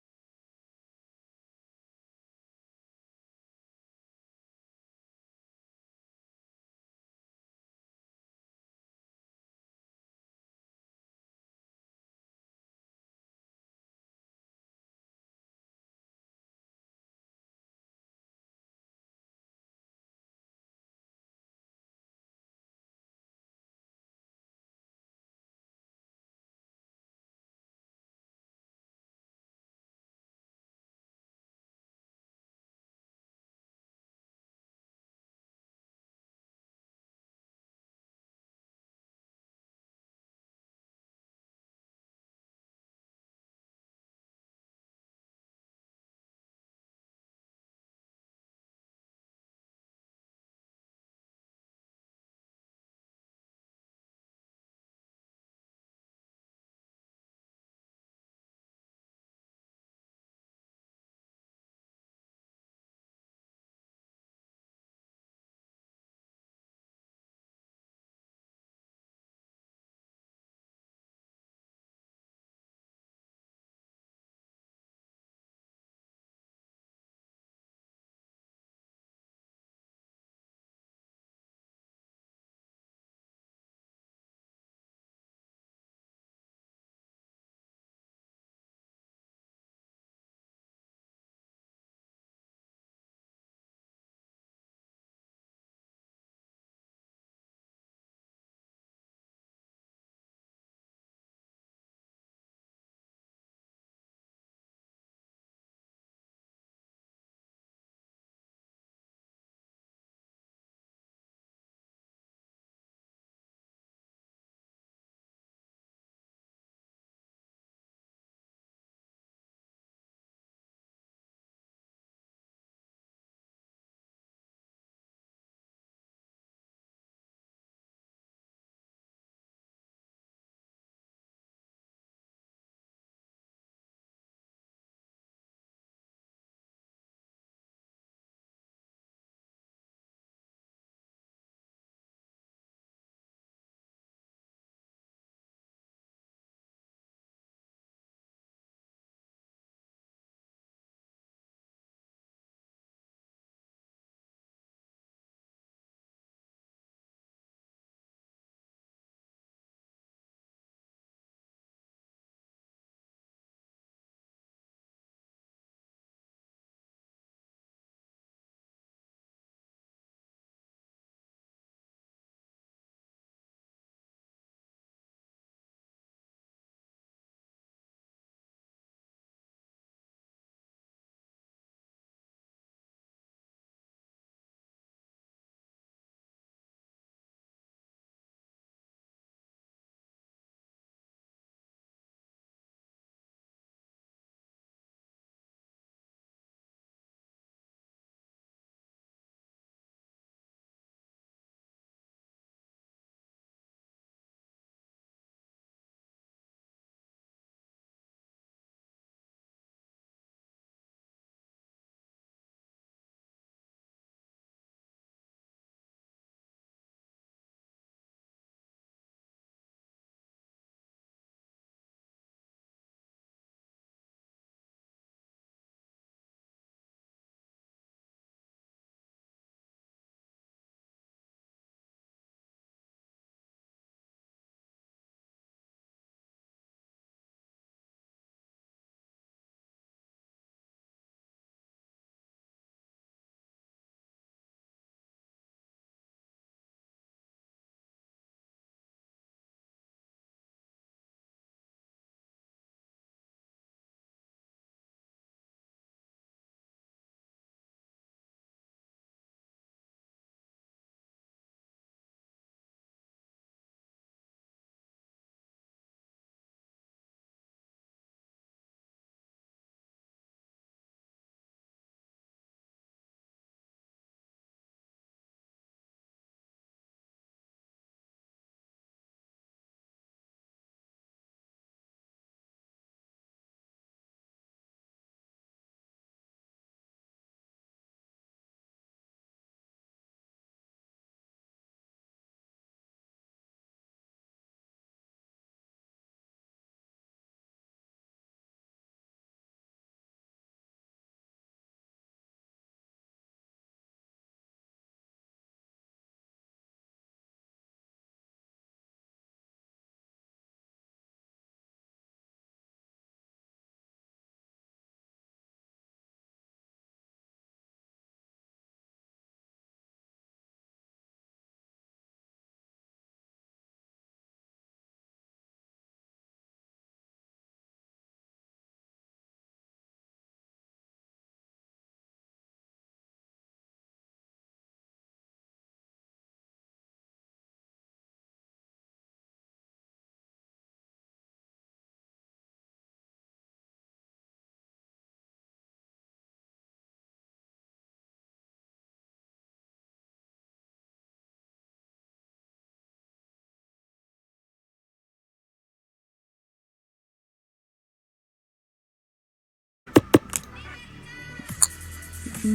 Got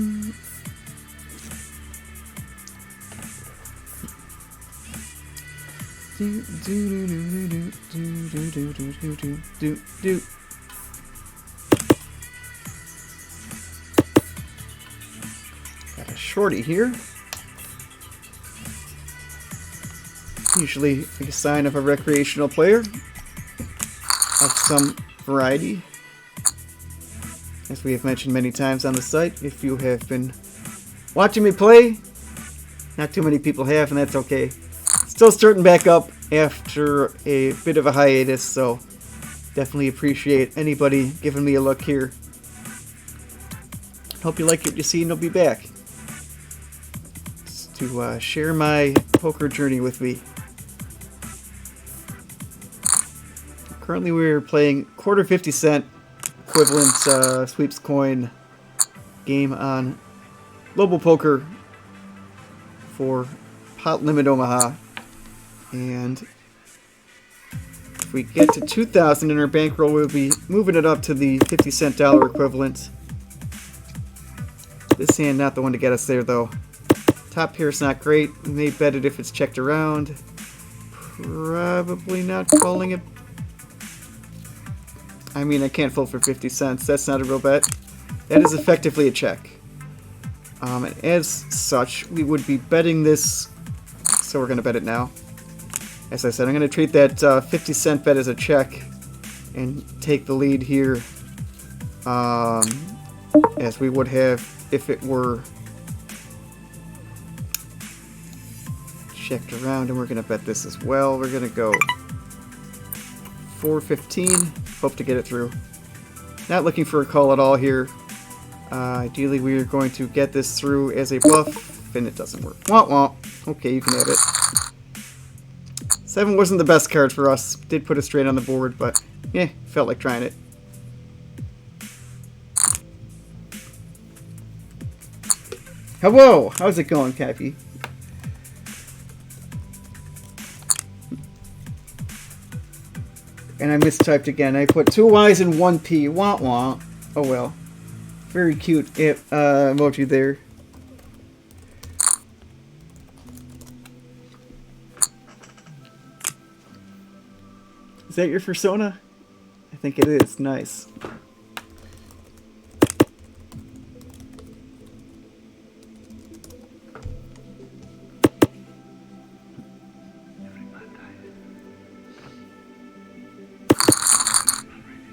a shorty here. Usually a sign of a recreational player of some variety. As we have mentioned many times on the site, if you have been watching me play, not too many people have, and that's okay. Still starting back up after a bit of a hiatus, so definitely appreciate anybody giving me a look here. Hope you like what you see, and I'll be back to share my poker journey with me. Currently we're playing quarter 50 cent equivalent sweeps coin game on Global Poker for Pot Limit Omaha. And if we get to 2,000 in our bankroll, we'll be moving it up to the 50 cent dollar equivalent. This hand not the one to get us there though. Top pair is not great. We may bet it if it's checked around. Probably not calling it. I mean, I can't fold for 50 cents. That's not a real bet. That is effectively a check. And as such, we would be betting this. So we're going to bet it now. As I said, I'm going to treat that 50 cent bet as a check and take the lead here. As we would have if it were checked around. And we're going to bet this as well. We're going to go 415. Hope to get it through. Not looking for a call at all here. Ideally, we are going to get this through as a bluff, and it doesn't work. Wah wah. Okay, you can have it. 7 wasn't the best card for us. Did put us straight on the board, but yeah, felt like trying it. Hello, how's it going, Cappy? And I mistyped again. I put 2 Y's and 1 P. Wah wah. Oh well. Very cute emoji there. Is that your persona? I think it is. Nice.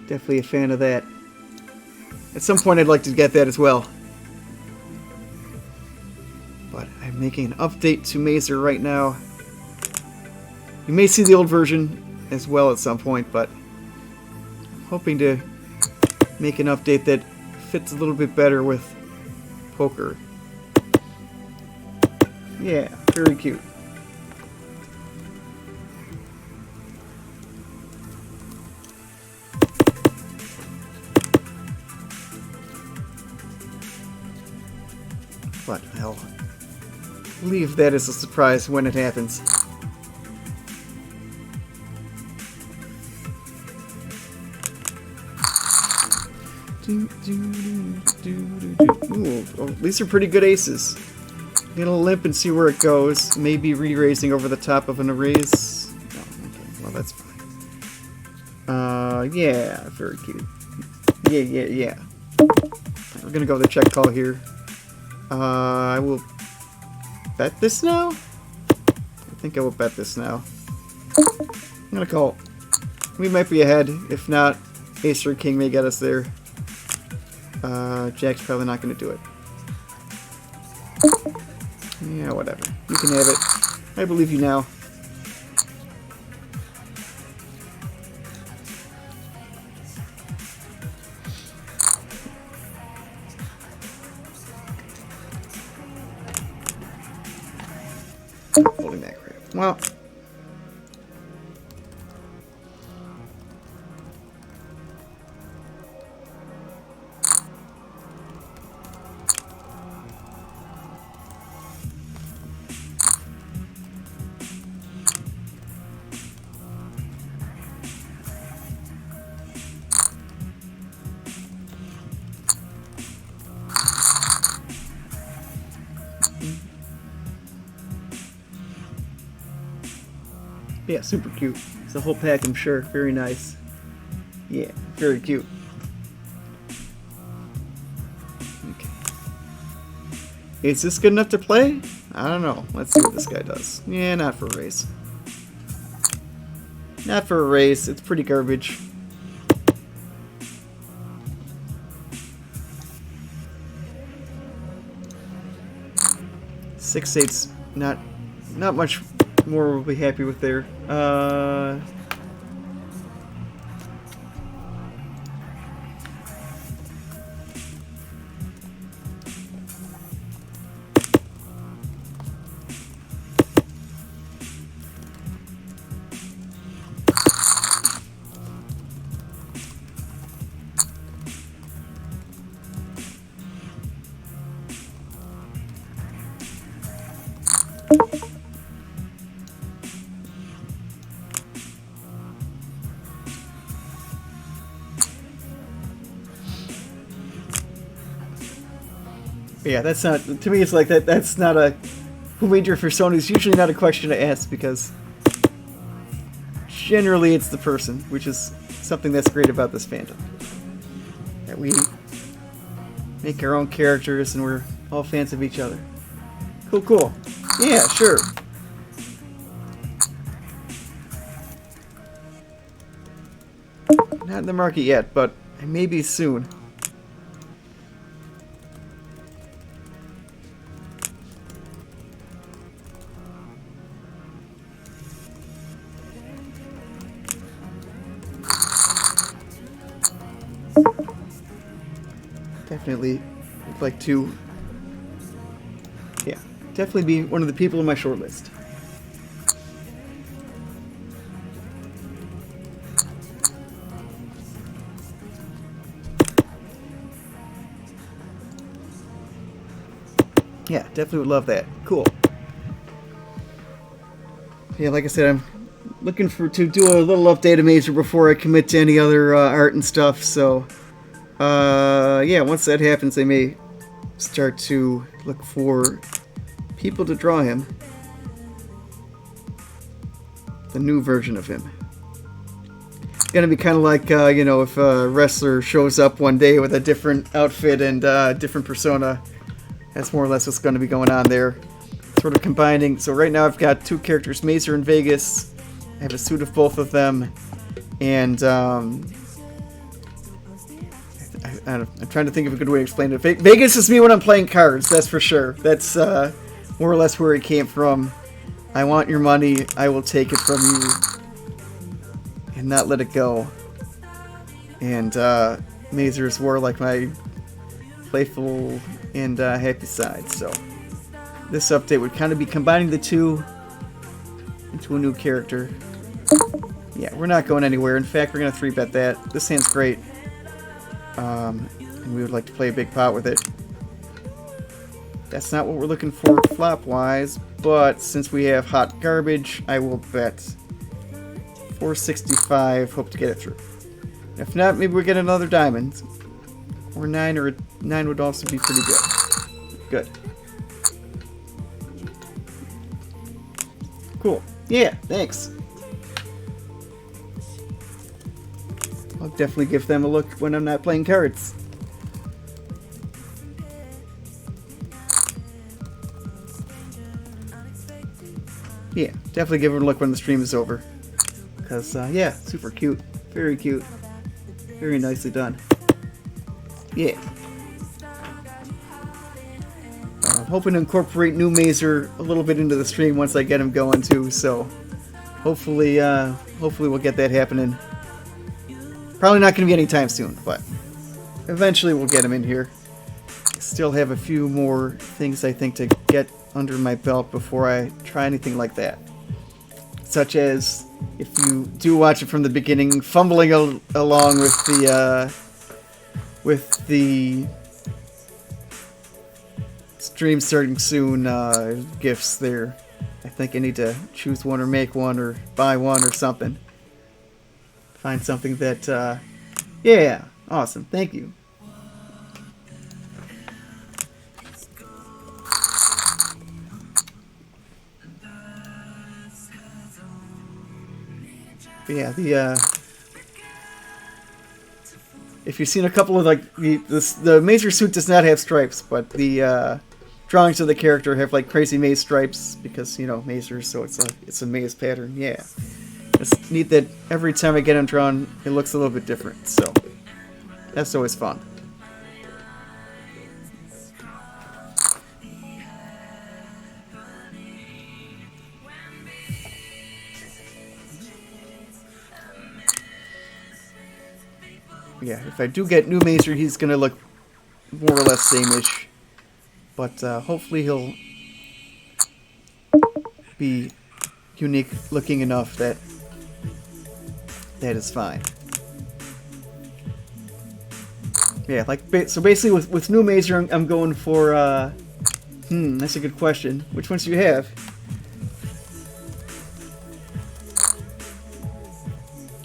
Definitely a fan of that. At some point I'd like to get that as well. But I'm making an update to Mazer right now. You may see the old version as well at some point, but I'm hoping to make an update that fits a little bit better with poker. Yeah, very cute. But I'll leave that as a surprise when it happens. Ooh, well, these are pretty good aces. Gonna limp and see where it goes. Maybe re-raising over the top of an erase. No, okay, well that's fine. Yeah, very cute. Yeah. We're gonna go with the check call here. I will bet this now? I think I will bet this now. I'm gonna call. We might be ahead. If not, ace or king may get us there. Jack's probably not gonna do it. Yeah, whatever. You can have it. I believe you now. Folding that crap. Well. Yeah, super cute. It's a whole pack, I'm sure. Very nice. Yeah, very cute. Okay. Is this good enough to play? I don't know. Let's see what this guy does. Yeah, not for a race. Not for a race. It's pretty garbage. Six eights. Not much more we'll be happy with there. Yeah, that's not, to me it's like that's not a, who made your persona is usually not a question to ask, because generally it's the person, which is something that's great about this fandom. That we make our own characters and we're all fans of each other. Cool, cool. Yeah, sure. Not in the market yet, but maybe soon. Definitely would like to, yeah, definitely be one of the people in my short list. Yeah, definitely would love that. Cool. Yeah, like I said, I'm looking to do a little update of Mazer before I commit to any other art and stuff, so yeah, once that happens, I may start to look for people to draw him. The new version of him. It's gonna be kind of like, you know, if a wrestler shows up one day with a different outfit and different persona. That's more or less what's going to be going on there. Sort of combining. So right now I've got two characters, Mazer and Vegas. I have a suit of both of them. And I'm trying to think of a good way to explain it. Vegas is me when I'm playing cards, that's for sure. That's more or less where it came from. I want your money, I will take it from you. And not let it go. And Mazer is more like my playful and happy side. So this update would kind of be combining the two into a new character. Yeah, we're not going anywhere. In fact, we're going to 3-bet that. This hand's great. And we would like to play a big pot with it. That's not what we're looking for flop-wise, but since we have hot garbage, I will bet 465, hope to get it through. If not, maybe we get another diamond. Or 9, or a 9 would also be pretty good. Good. Cool. Yeah, thanks. I'll definitely give them a look when I'm not playing cards. Yeah, definitely give them a look when the stream is over. Because, yeah, super cute. Very cute. Very nicely done. Yeah. I'm hoping to incorporate new Mazer a little bit into the stream once I get him going too, so hopefully we'll get that happening. Probably not going to be anytime soon, but eventually we'll get him in here. Still have a few more things I think to get under my belt before I try anything like that. Such as, if you do watch it from the beginning, fumbling along with the stream starting soon gifts there. I think I need to choose one or make one or buy one or something. Find something that, yeah, awesome, thank you. But yeah, if you've seen a couple of like the Mazer suit does not have stripes, but the drawings of the character have like crazy maze stripes because you know Mazers, so it's a maze pattern. Yeah, it's neat that every time I get them drawn, it looks a little bit different. So that's always fun. Yeah, if I do get new Mazer, he's gonna look more or less same-ish, but hopefully he'll be unique looking enough that is fine. Yeah, like so basically with new Mazer, I'm going for that's a good question. Which ones do you have?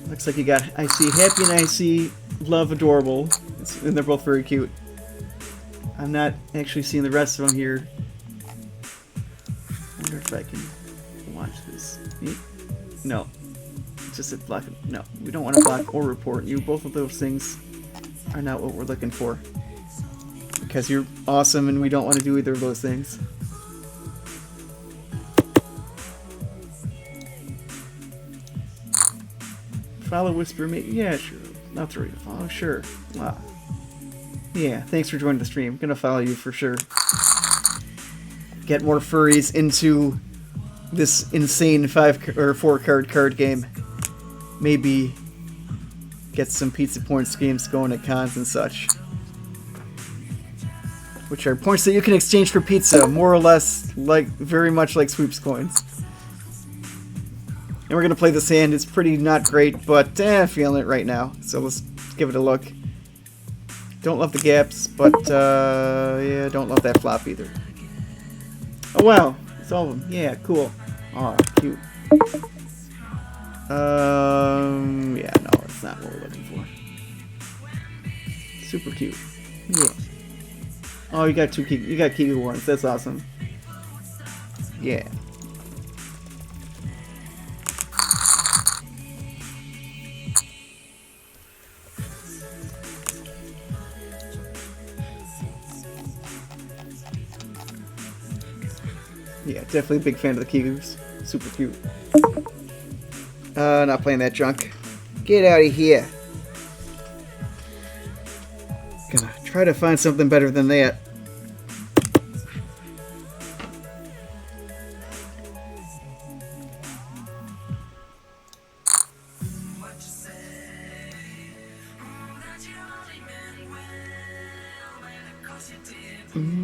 Looks like you got I see Happy and I see Love Adorable, and they're both very cute. I'm not actually seeing the rest of them here. I wonder if I can watch this. No. It's just a block. No, we don't want to block or report you. Both of those things are not what we're looking for. Because you're awesome and we don't want to do either of those things. Follow Whisper Mate? Yeah, sure. Not three to follow, sure. Wow. Yeah, thanks for joining the stream. Gonna follow you for sure. Get more furries into this insane 5 or 4 card game. Maybe get some pizza points games going at cons and such. Which are points that you can exchange for pizza, more or less like very much like sweeps coins. And we're gonna play this hand. It's pretty not great, but feeling it right now. So let's give it a look. Don't love the gaps, but yeah, don't love that flop either. Oh wow, it's all of them. Yeah, cool. Aw, cute. Yeah, no, it's not what we're looking for. Super cute. Yeah. Oh, you got Kiku ones. That's awesome. Yeah. Yeah, definitely a big fan of the Kikus. Super cute. Not playing that junk. Get out of here. Gonna try to find something better than that.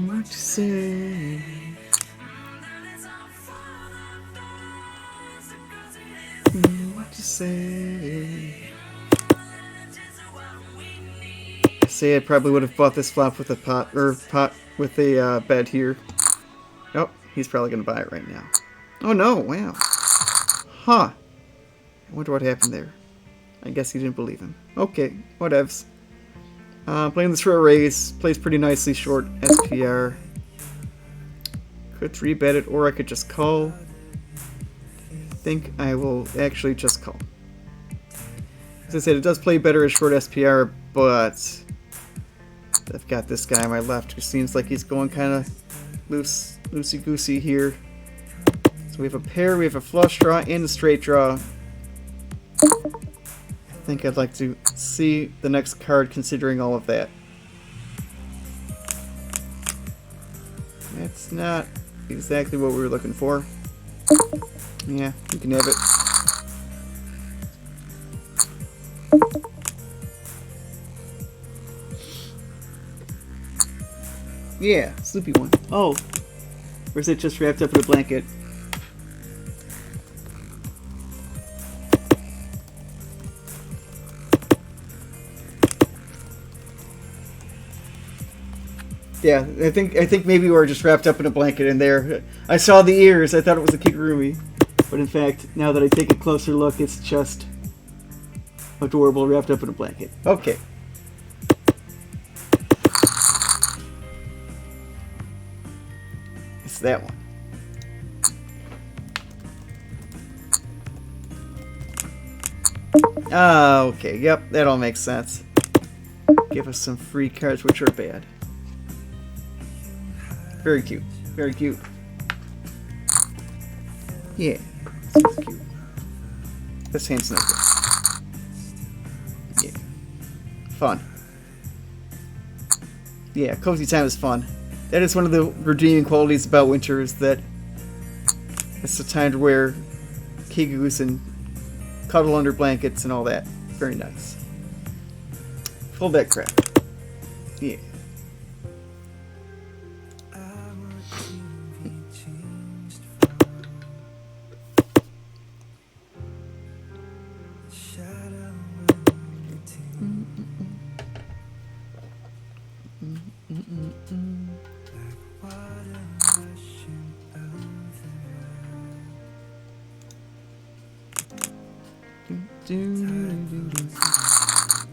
What you say? What you say? I say I probably would have bought this flop with a pot with a bed here. Oh, he's probably gonna buy it right now. Oh no! Wow. Huh. I wonder what happened there. I guess he didn't believe him. Okay, whatevs. Playing this for a raise. Plays pretty nicely short SPR. Could 3-bet it, or I could just call. I think I will actually just call. As I said, it does play better as short SPR, but I've got this guy on my left who seems like he's going kind of loosey-goosey here. So we have a pair, we have a flush draw, and a straight draw. I think I'd like to see the next card considering all of that. That's not exactly what we were looking for. Yeah, you can have it. Yeah, sleepy one. Oh, or is it just wrapped up in a blanket? Yeah, I think maybe we were just wrapped up in a blanket in there. I saw the ears. I thought it was a Kigurumi, but in fact, now that I take a closer look, it's just adorable wrapped up in a blanket. Okay. It's that one. Ah, okay. Yep, that all makes sense. Give us some free cards, which are bad. Very cute. Very cute. Yeah. This is cute. This hand's no good. Yeah. Fun. Yeah, cozy time is fun. That is one of the redeeming qualities about winter, is that it's the time to wear kigus and cuddle under blankets and all that. Very nice. Hold that crap. Yeah.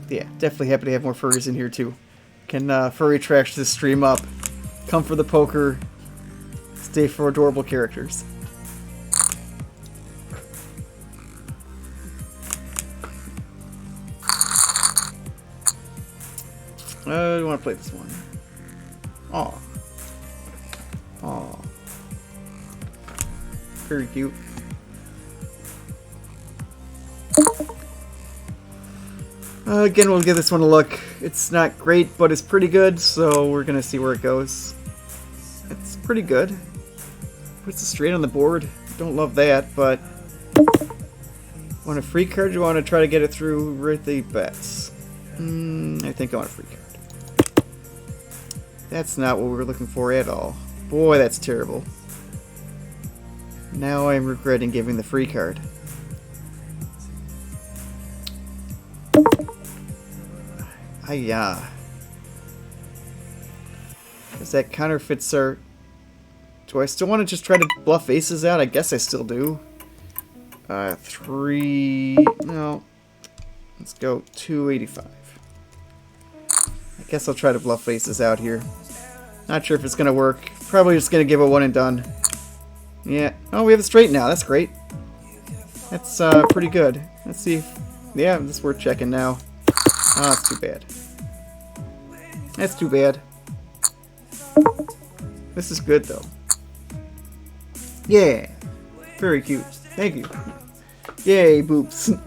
Yeah, definitely happy to have more furries in here too. Can furry trash this stream up. Come for the poker. Stay for adorable characters. I want to play this one. Aw. Aw. Very cute. Again, we'll give this one a look. It's not great, but it's pretty good, so we're gonna see where it goes. It's pretty good. Puts it straight on the board. Don't love that, but... Want a free card, or do you want to try to get it through with the bets? I think I want a free card. That's not what we were looking for at all. Boy, that's terrible. Now I'm regretting giving the free card. Hiya. Because that counterfeits our... Do I still want to just try to bluff aces out? I guess I still do. 3... No. Let's go 285. I guess I'll try to bluff aces out here. Not sure if it's going to work. Probably just going to give a one and done. Yeah. Oh, we have a straight now. That's great. That's pretty good. Let's see if... Yeah, this is worth checking now. Oh, that's too bad. That's too bad. This is good, though. Yeah. Very cute. Thank you. Yay, boops.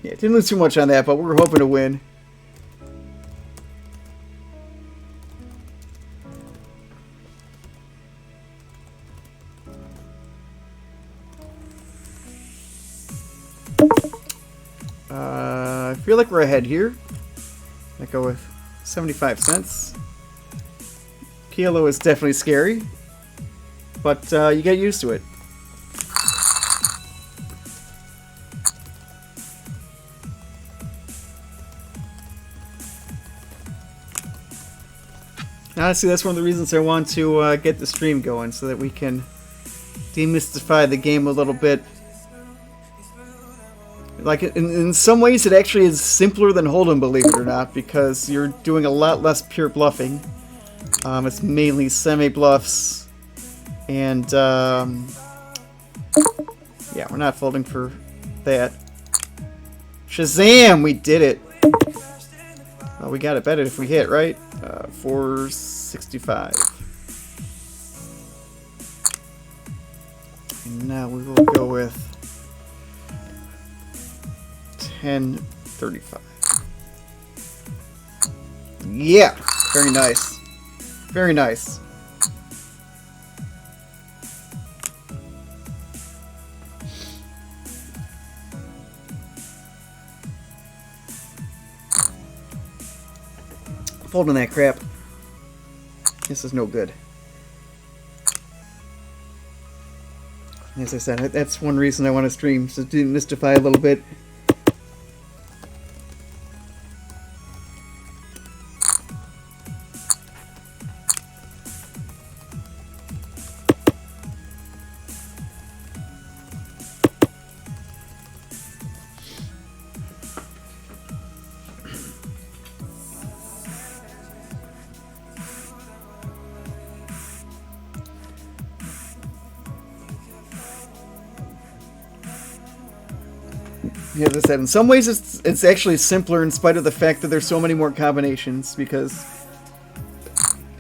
Yeah, didn't lose too much on that, but we were hoping to win. I feel like we're ahead here. I go with 75 cents. Kilo is definitely scary, but you get used to it. Honestly, that's one of the reasons I want to get the stream going, so that we can demystify the game a little bit. Like, in some ways, it actually is simpler than Hold'em, believe it or not, because you're doing a lot less pure bluffing. It's mainly semi-bluffs, and, yeah, we're not folding for that. Shazam! We did it! Well, we gotta bet it if we hit, right? 465. And now we will go with 1035. Yeah! Very nice. Very nice. Folding that crap. This is no good. As I said, that's one reason I want to stream, so to demystify a little bit. yeah, as I said, in some ways it's actually simpler in spite of the fact that there's so many more combinations, because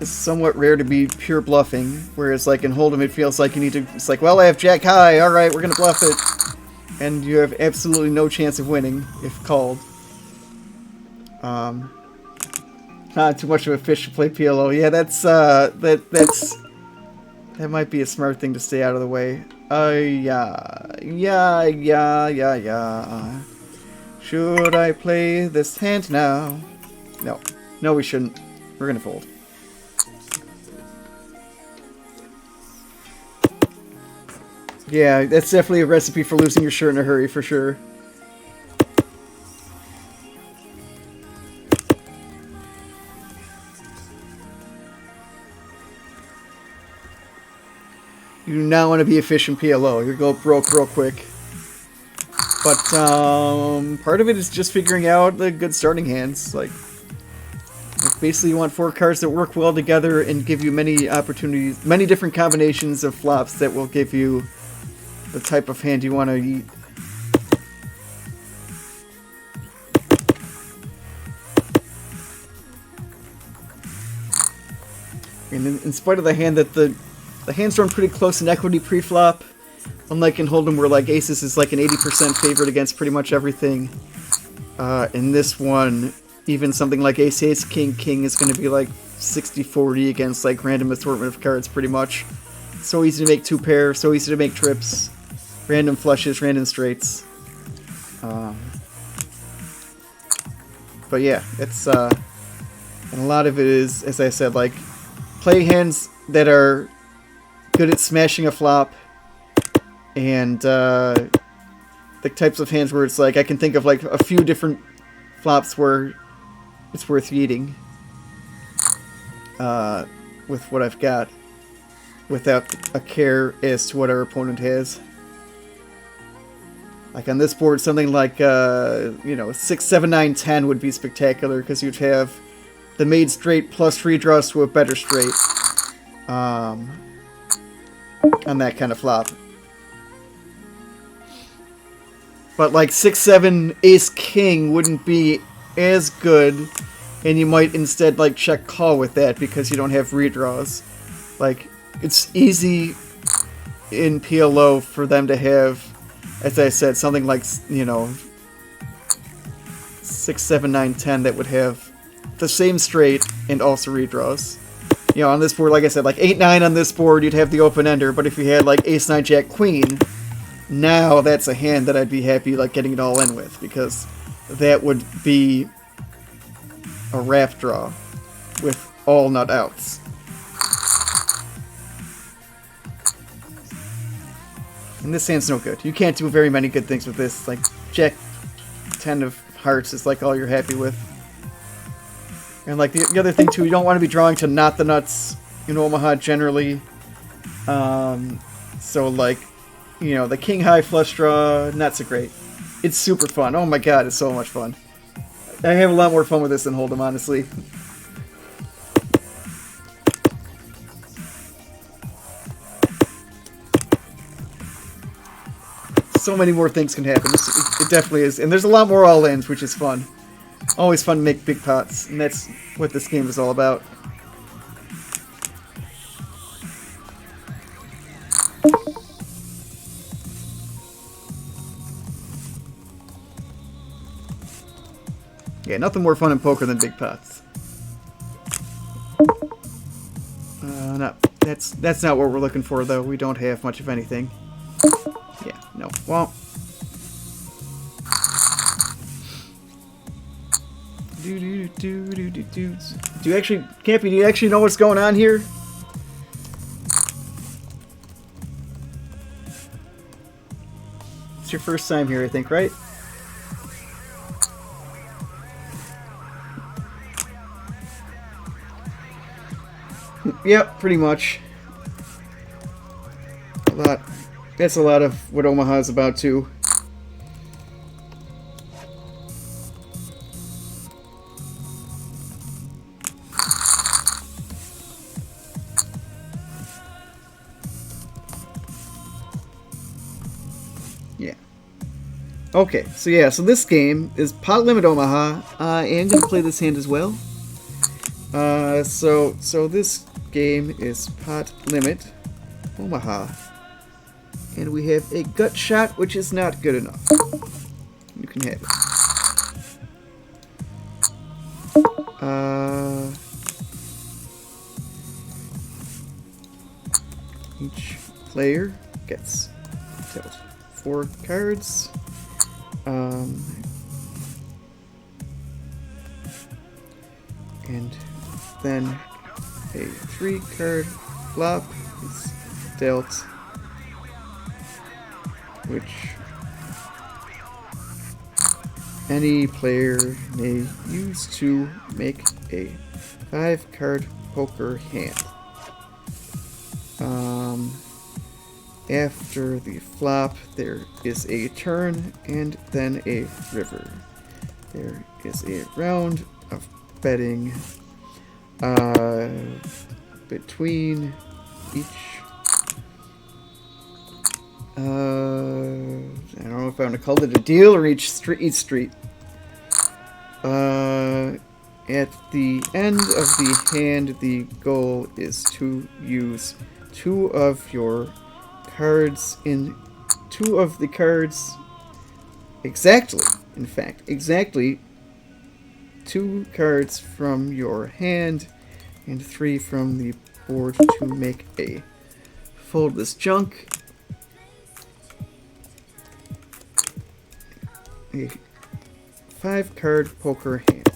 it's somewhat rare to be pure bluffing, whereas like in Hold'em it feels like you need to, it's like, well, I have Jack high, alright, we're gonna bluff it, and you have absolutely no chance of winning if called. Not too much of a fish to play PLO. Yeah, that might be a smart thing to stay out of the way. Yeah. Should I play this hand now? No. No, we shouldn't. We're gonna fold. Yeah, that's definitely a recipe for losing your shirt in a hurry, for sure. You do not want to be a fish in PLO. You'll go broke real quick. But part of it is just figuring out the good starting hands. Like basically you want 4 cards that work well together and give you many opportunities, many different combinations of flops that will give you the type of hand you want to eat. And in spite of the hand that the hands run pretty close in equity pre-flop, unlike in Hold'em where like Aces is like an 80% favorite against pretty much everything. In this one, even something like Ace, King, King is going to be like 60-40 against like random assortment of cards pretty much. So easy to make 2 pair, so easy to make trips, random flushes, random straights. But yeah, it's and a lot of it is, as I said, like play hands that are good at smashing a flop, and the types of hands where it's like I can think of like a few different flops where it's worth eating with what I've got without a care as to what our opponent has. Like on this board, something like 6, 7, 9, 10 would be spectacular because you'd have the made straight plus redraws to a better straight on that kind of flop. But like 6, 7, Ace, King wouldn't be as good, and you might instead like check call with that because you don't have redraws. Like it's easy in PLO for them to have, as I said, something like 6, 7, 9, 10 that would have the same straight and also redraws. On this board, like I said, like 8, 9 on this board, you'd have the open ender. But if you had like Ace, 9, Jack, Queen, now that's a hand that I'd be happy like getting it all in with, because that would be a wrap draw with all nut outs. And this hand's no good. You can't do very many good things with this. Like Jack 10 of hearts is like all you're happy with. And like the other thing too, you don't want to be drawing to not the nuts in Omaha generally. So like, the king high flush draw, not so great. It's super fun. Oh my god, it's so much fun. I have a lot more fun with this than Hold'em, honestly. So many more things can happen. It definitely is. And there's a lot more all-ins, which is fun. Always fun to make big pots, and that's what this game is all about. Yeah, nothing more fun in poker than big pots. No, that's not what we're looking for, though. We don't have much of anything. Yeah, no. Well, do you actually, Campy, do you actually know what's going on here? It's your first time here, I think, right? Yep, pretty much. That's a lot of what Omaha is about, too. Yeah. Okay, so yeah, so this game is Pot Limit Omaha. I am gonna play this hand as well. So this game is Pot Limit Omaha, and we have a gut shot, which is not good enough. You can have it. Each player gets dealt 4 cards. And then a 3-card flop is dealt, which any player may use to make a 5-card poker hand. After the flop, there is a turn and then a river. There is a round of betting between each. I don't know if I want to call it a deal or each street. At the end of the hand, the goal is to use 2 of your cards in 2 of the cards exactly 2 cards from your hand and 3 from the board to make a fold this junk, a 5-card poker hand.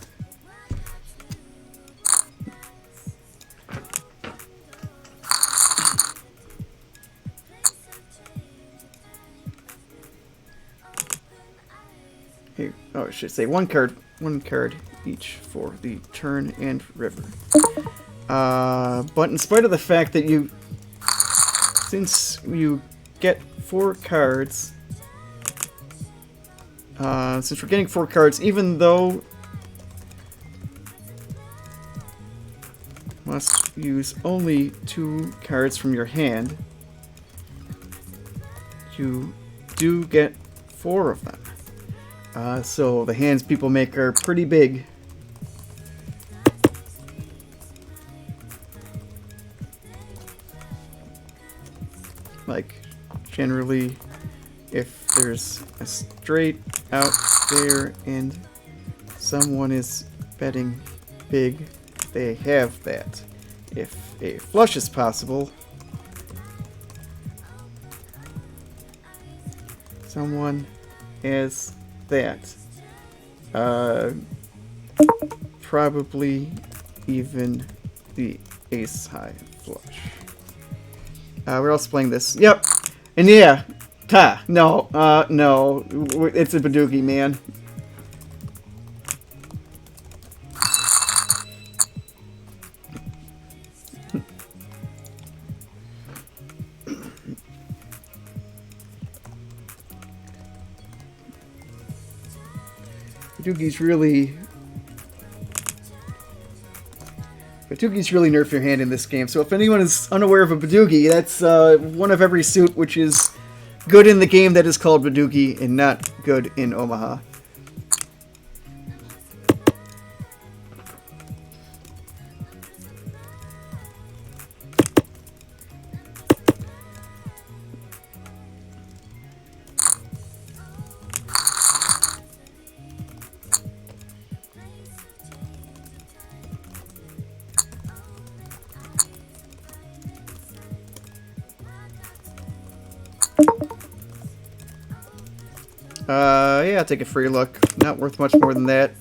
Here, oh, I should say one card each for the turn and river. But in spite of the fact that since you get 4 cards, since we're getting 4 cards, even though must use only 2 cards from your hand, you do get 4 of them. So the hands people make are pretty big. Like, generally, if there's a straight out there and someone is betting big, they have that. If a flush is possible, someone has that. Probably even the ace high flush. We're also playing this. Yep. And yeah. No. No. It's a Badugi, man. Badugi's really nerf your hand in this game. So if anyone is unaware of a Badugi, that's one of every suit which is good in the game that is called Badugi and not good in Omaha. Yeah, I'll take a free look. Not worth much more than that.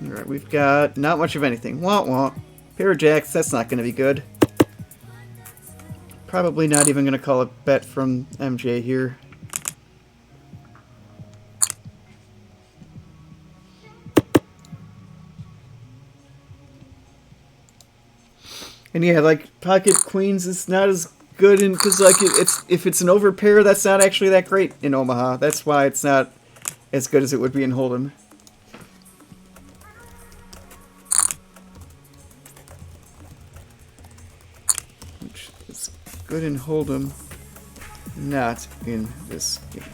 Alright, we've got not much of anything. Wah. Pair of jacks, that's not going to be good. Probably not even going to call a bet from MJ here. And yeah, like, pocket queens is not as good in, because like if it's an overpair, that's not actually that great in Omaha. That's why it's not as good as it would be in Hold'em. Which is good in Hold'em, not in this game.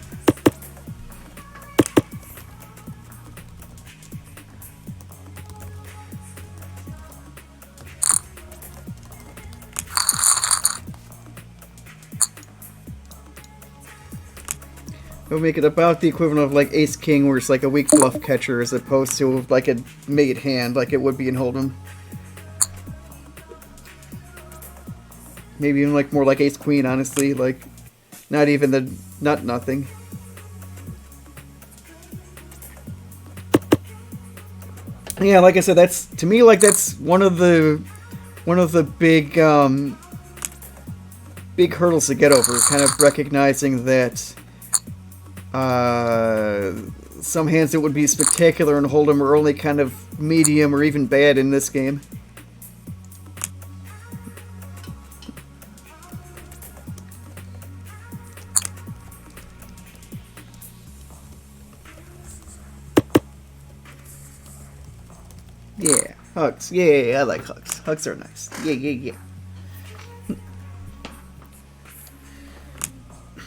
It'll make it about the equivalent of like Ace King, where it's like a weak bluff catcher as opposed to like a made hand, like it would be in Hold'em. Maybe even like more like Ace Queen, honestly. Like, not even the nothing. Yeah, like I said, that's to me like that's one of the big big hurdles to get over. Kind of recognizing that some hands that would be spectacular in Hold'em are only kind of medium or even bad in this game. Yeah, hugs. Yeah, I like hugs. Hugs are nice. Yeah.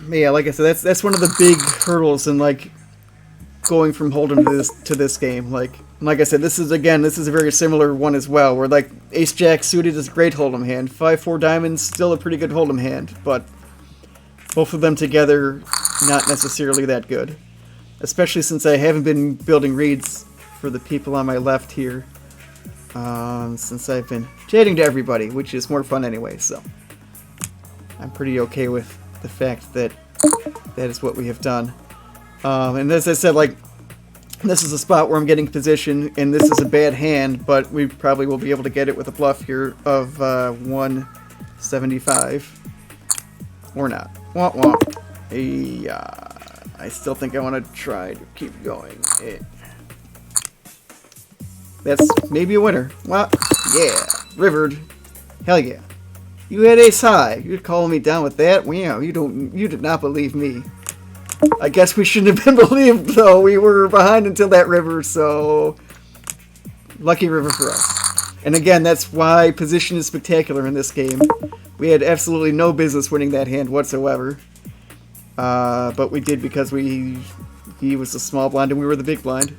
Yeah, like I said, that's one of the big hurdles in like going from Hold'em to this game. Like I said, this is a very similar one as well. Where like Ace Jack suited is a great Hold'em hand. 5-4 diamonds still a pretty good Hold'em hand, but both of them together not necessarily that good. Especially since I haven't been building reads for the people on my left here. Since I've been chatting to everybody, which is more fun anyway, so I'm pretty okay with the fact that that is what we have done. And as I said, like, this is a spot where I'm getting position, and this is a bad hand, but we probably will be able to get it with a bluff here of 175. Or not. Womp womp. I still think I want to try to keep going. That's maybe a winner. Well, yeah. Rivered. Hell yeah. You had ace high. You're calling me down with that? Wow, you did not believe me. I guess we shouldn't have been believed, though. We were behind until that river, so lucky river for us. And again, that's why position is spectacular in this game. We had absolutely no business winning that hand whatsoever. But we did because he was the small blind and we were the big blind.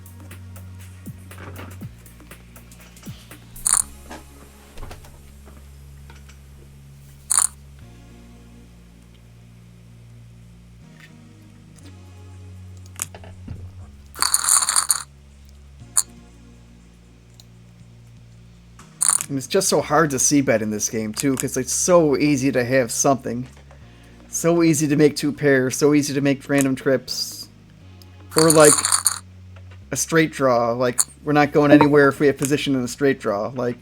And it's just so hard to c-bet in this game, too, because it's so easy to have something. So easy to make two pairs, so easy to make random trips. Or, like, a straight draw. Like, we're not going anywhere if we have position in a straight draw. Like,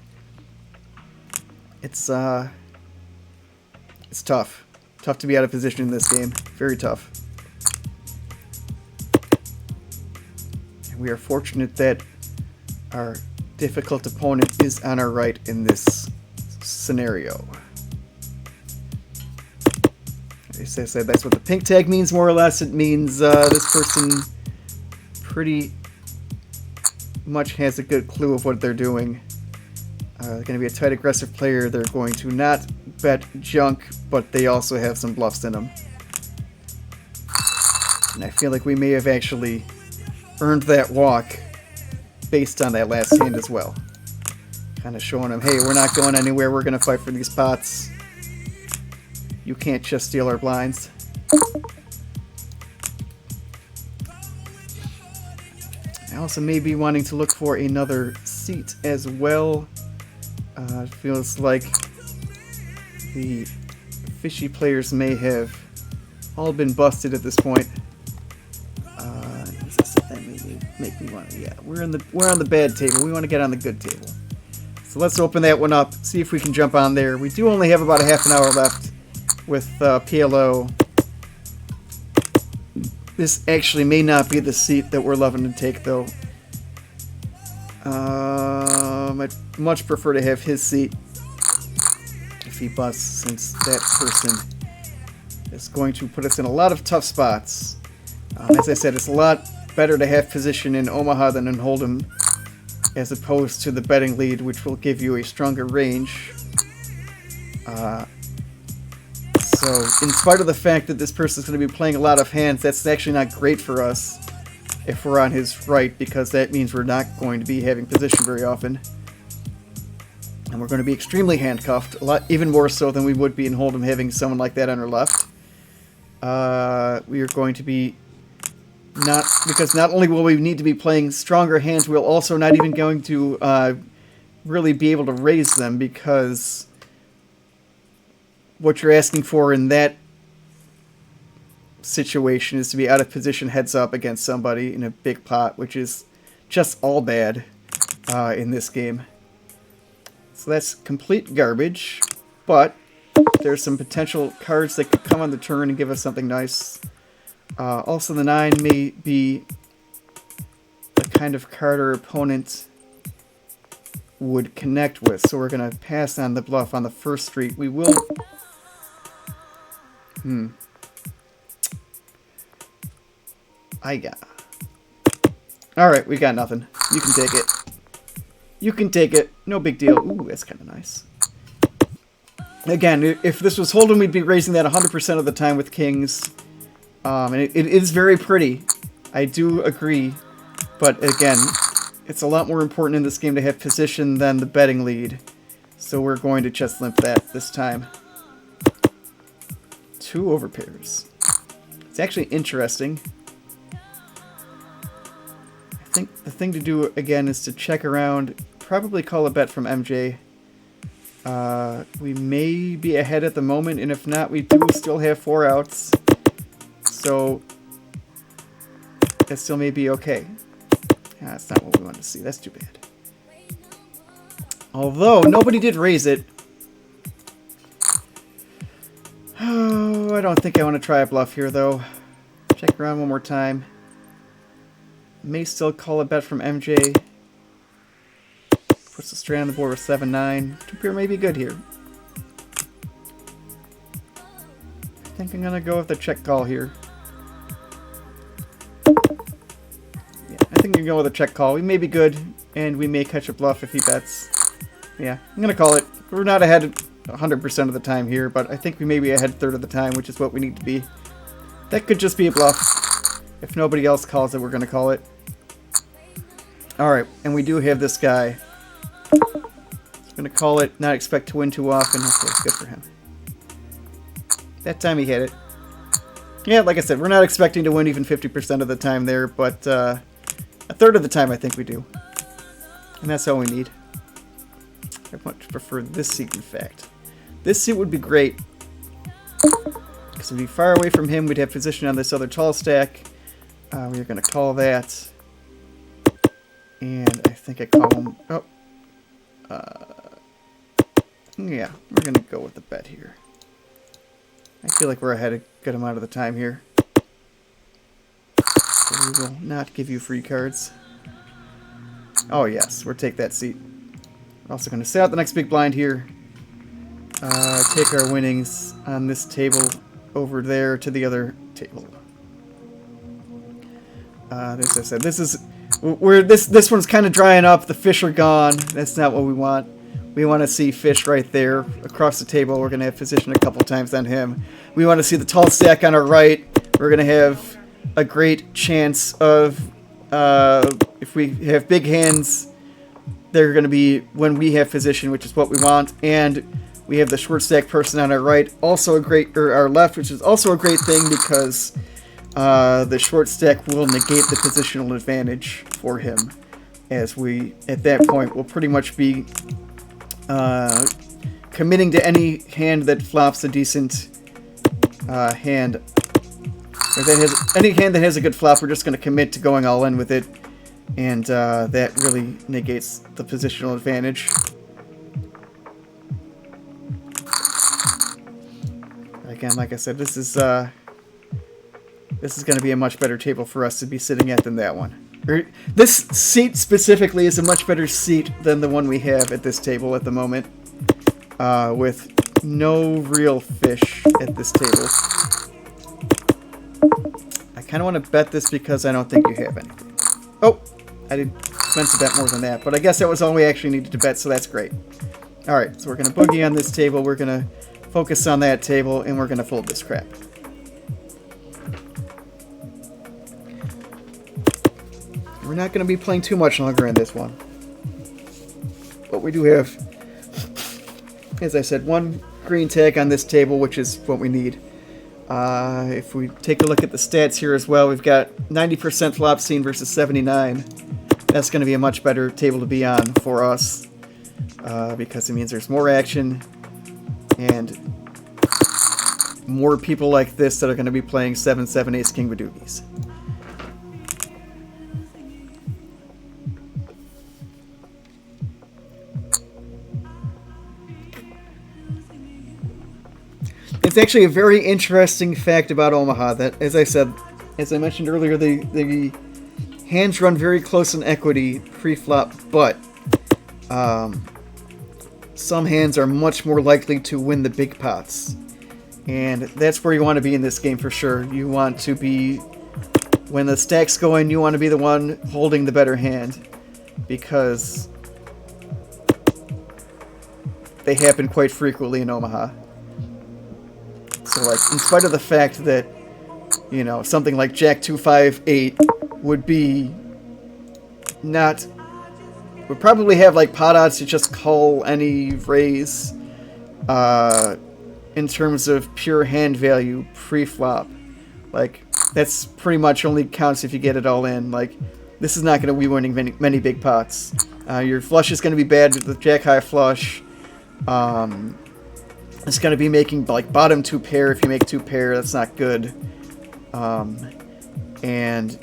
it's tough. Tough to be out of position in this game. Very tough. And we are fortunate that our difficult opponent is on our right in this scenario. As I said, that's what the pink tag means, more or less. It means this person pretty much has a good clue of what they're doing. They're going to be a tight, aggressive player. They're going to not bet junk, but they also have some bluffs in them. And I feel like we may have actually earned that walk based on that last hand as well. Kind of showing them, hey, we're not going anywhere. We're going to fight for these pots. You can't just steal our blinds. I also may be wanting to look for another seat as well. It feels like the fishy players may have all been busted at this point. That may make me want to, yeah, we're on the bad table. We want to get on the good table. So let's open that one up, see if we can jump on there. We do only have about a half an hour left with PLO. This actually may not be the seat that we're loving to take, though. I'd much prefer to have his seat if he busts, since that person is going to put us in a lot of tough spots. As I said, it's a lot better to have position in Omaha than in Hold'em, as opposed to the betting lead, which will give you a stronger range. So, in spite of the fact that this person is going to be playing a lot of hands, that's actually not great for us if we're on his right, because that means we're not going to be having position very often. And we're going to be extremely handcuffed, even more so than we would be in Hold'em having someone like that on our left. We are going to be not only will we need to be playing stronger hands, we'll also not even going to really be able to raise them, because what you're asking for in that situation is to be out of position heads up against somebody in a big pot, which is just all bad in this game. So that's complete garbage, but there's some potential cards that could come on the turn and give us something nice. Also, the 9 may be the kind of card our opponent would connect with, so we're going to pass on the bluff on the first street. We will... Alright, we got nothing. You can take it. You can take it. No big deal. Ooh, that's kind of nice. Again, if this was Hold'em, we'd be raising that 100% of the time with kings. And it is very pretty. I do agree. But again, it's a lot more important in this game to have position than the betting lead. So we're going to chest limp that this time. 2 overpairs. It's actually interesting. I think the thing to do again is to check around, probably call a bet from MJ. We may be ahead at the moment, and if not, we do still have 4 outs. So that still may be okay. That's not what we want to see. That's too bad. Although nobody did raise it. Oh, I don't think I want to try a bluff here, though. Check around one more time. May still call a bet from MJ. Puts the strand on the board with 7-9. 2 pair may be good here. I think I'm gonna go with the check call here. Yeah, I think we can go with a check call. We may be good, and we may catch a bluff if he bets. Yeah, I'm gonna call it. We're not ahead 100% of the time here, but I think we may be ahead a third of the time, which is what we need to be. That could just be a bluff. If nobody else calls it, we're gonna call it. Alright, and we do have this guy. I'm gonna call it, not expect to win too often. Okay, good for him. That time he hit it. Yeah, like I said, we're not expecting to win even 50% of the time there, but a third of the time I think we do. And that's all we need. I much prefer this seat, in fact. This seat would be great. Because we'd be far away from him, we'd have position on this other tall stack. We're going to call that. And I think I call him... Oh. Yeah, we're going to go with the bet here. I feel like we're ahead a good amount of the time here. So we will not give you free cards. Oh yes, we'll take that seat. We're also going to set out the next big blind here. Take our winnings on this table over there to the other table. As I said, this one's kind of drying up. The fish are gone. That's not what we want. We want to see fish right there across the table. We're going to have position a couple times on him. We want to see the tall stack on our right. We're going to have a great chance of, if we have big hands, they're going to be when we have position, which is what we want. And we have the short stack person on our right, also a great, or our left, which is also a great thing because the short stack will negate the positional advantage for him. As we, at that point, will pretty much be committing to any hand that flops a decent hand. Or that has any hand that has a good flop, we're just going to commit to going all in with it. And that really negates the positional advantage. Again, like I said, this is going to be a much better table for us to be sitting at than that one. This seat specifically is a much better seat than the one we have at this table at the moment, with no real fish at this table. I kind of want to bet this because I don't think you have anything. Oh, I did meant to bet more than that, but I guess that was all we actually needed to bet, so that's great. Alright, so we're going to boogie on this table, we're going to focus on that table, and we're going to fold this crap. We're not going to be playing too much longer in this one. But we do have, as I said, one green tag on this table, which is what we need. If we take a look at the stats here as well, we've got 90% flop scene versus 79. That's going to be a much better table to be on for us, because it means there's more action and more people like this that are going to be playing 7-7 Ace King Badoogies. It's actually a very interesting fact about Omaha that, as I mentioned earlier, the hands run very close in equity pre-flop, but some hands are much more likely to win the big pots. And that's where you want to be in this game for sure. You want to be, when the stacks go in, you want to be the one holding the better hand, because they happen quite frequently in Omaha. So, like, in spite of the fact that, you know, something like Jack 2-5-8 would be not, would probably have, like, pot odds to just call any raise, in terms of pure hand value pre-flop. Like, that's pretty much only counts if you get it all in. Like, this is not going to be winning many big pots. Your flush is going to be bad with the Jack high flush. It's going to be making, like, bottom 2 pair. If you make 2 pair, that's not good. And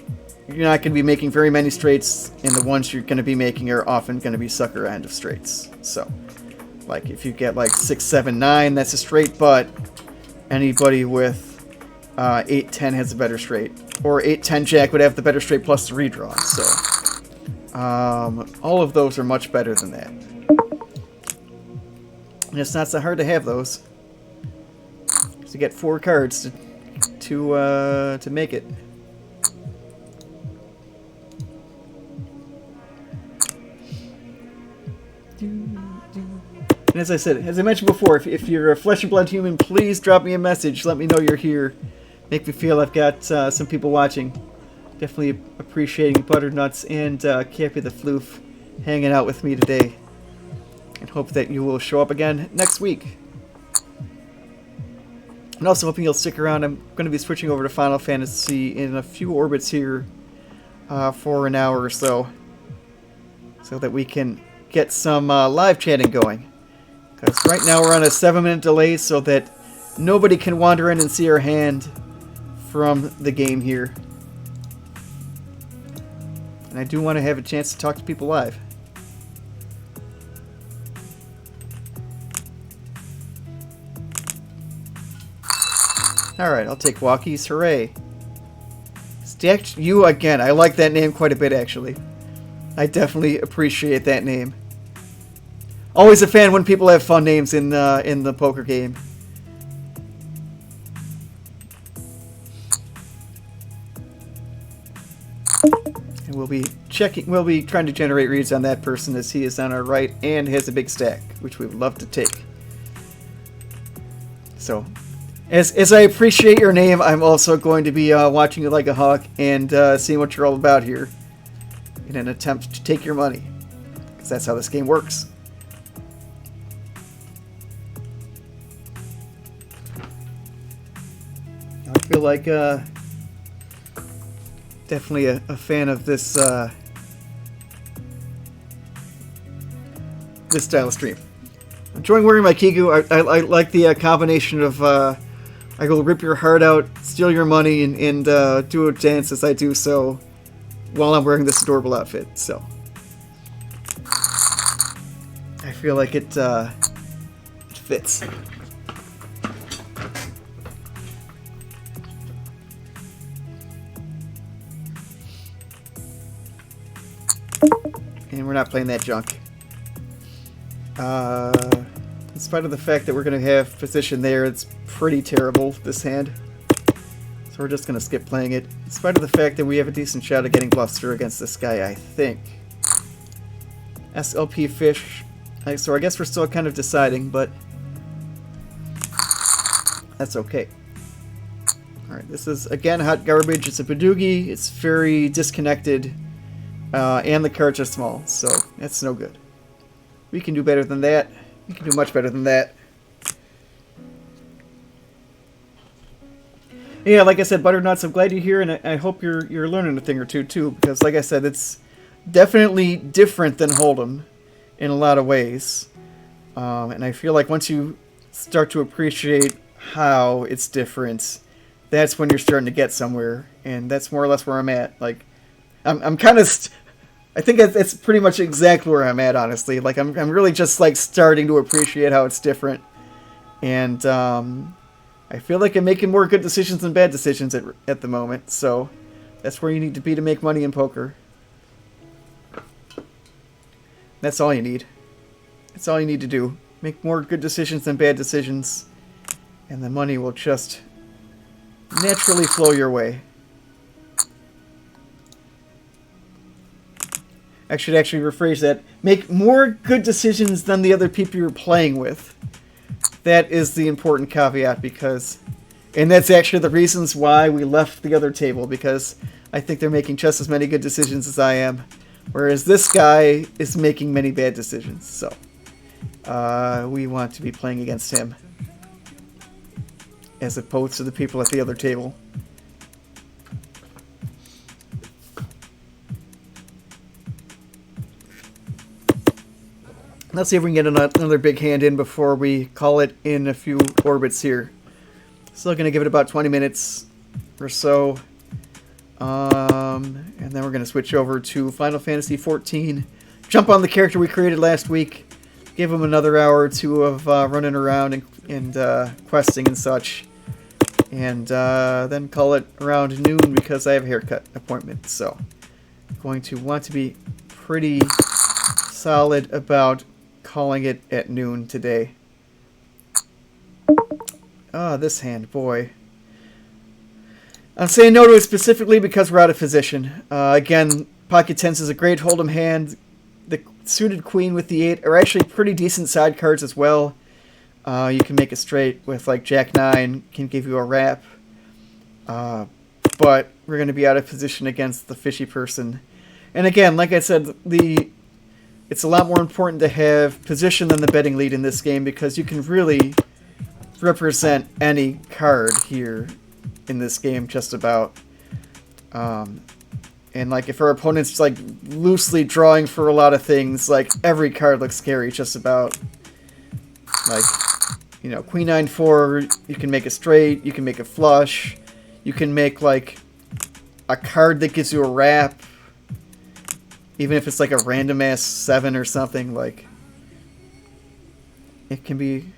you're not going to be making very many straights, and the ones you're going to be making are often going to be sucker end of straights. So, like, if you get, like, 6, 7, 9, that's a straight, but anybody with 8, 10 has a better straight. Or 8, 10 Jack would have the better straight plus the redraw. So, all of those are much better than that. And it's not so hard to have those. So you get 4 cards to make it. And as I said, as I mentioned before, if you're a flesh and blood human, please drop me a message. Let me know you're here. Make me feel I've got some people watching. Definitely appreciating Butternuts and Cappy the Floof hanging out with me today. And hope that you will show up again next week. And also hoping you'll stick around. I'm going to be switching over to Final Fantasy in a few orbits here for an hour or so. So that we can get some live chatting going. Because right now we're on a 7-minute delay so that nobody can wander in and see our hand from the game here. And I do want to have a chance to talk to people live. Alright, I'll take walkies. Hooray. Stacked you again. I like that name quite a bit, actually. I definitely appreciate that name. Always a fan when people have fun names in the poker game. And we'll be trying to generate reads on that person as he is on our right and has a big stack, which we would love to take. So, as I appreciate your name, I'm also going to be watching you like a hawk and seeing what you're all about here in an attempt to take your money. Because that's how this game works. I feel like definitely a fan of this this style of stream. I'm enjoying wearing my Kigu. I like the combination of I will rip your heart out, steal your money, and do a dance as I do so while I'm wearing this adorable outfit. So I feel like it fits. And we're not playing that junk. In spite of the fact that we're going to have position there, it's pretty terrible, this hand. So we're just going to skip playing it. In spite of the fact that we have a decent shot at getting bluster against this guy, I think. SLP fish. So I guess we're still kind of deciding, but that's okay. Alright, this is, again, hot garbage. It's a Badoogie. It's very disconnected. And the cards are small, so that's no good. We can do better than that. We can do much better than that. Yeah, like I said, Butternuts, I'm glad you're here, and I hope you're learning a thing or two too, because like I said, it's definitely different than Hold'em in a lot of ways. And I feel like once you start to appreciate how it's different, that's when you're starting to get somewhere, and that's more or less where I'm at. Like, I'm kind of, I think that's pretty much exactly where I'm at, honestly. Like, I'm really just like starting to appreciate how it's different, and I feel like I'm making more good decisions than bad decisions at the moment. So that's where you need to be to make money in poker. That's all you need. That's all you need to do. Make more good decisions than bad decisions, and the money will just naturally flow your way. I should actually rephrase that. Make more good decisions than the other people you're playing with. That is the important caveat, because... And that's actually the reasons why we left the other table, because I think they're making just as many good decisions as I am. Whereas this guy is making many bad decisions, so... we want to be playing against him, as opposed to the people at the other table. Let's see if we can get another big hand in before we call it in a few orbits here. Still going to give it about 20 minutes or so. And then we're going to switch over to Final Fantasy XIV. Jump on the character we created last week. Give him another hour or two of running around and questing and such. And then call it around noon because I have a haircut appointment. So going to want to be pretty solid about calling it at noon today. Ah, this hand, boy. I'm saying no to it specifically because we're out of position. Again, Pocket Tens is a great Hold'em hand. The suited queen with the 8 are actually pretty decent side cards as well. You can make it straight with like Jack 9, can give you a wrap. But we're going to be out of position against the fishy person. And again, like I said, it's a lot more important to have position than the betting lead in this game, because you can really represent any card here in this game, just about. And like if our opponent's like loosely drawing for a lot of things, like every card looks scary just about. Like, you know, Queen 9-4, you can make a straight, you can make a flush, you can make like a card that gives you a wrap, even if it's like a random ass 7 or something. Like, it can be,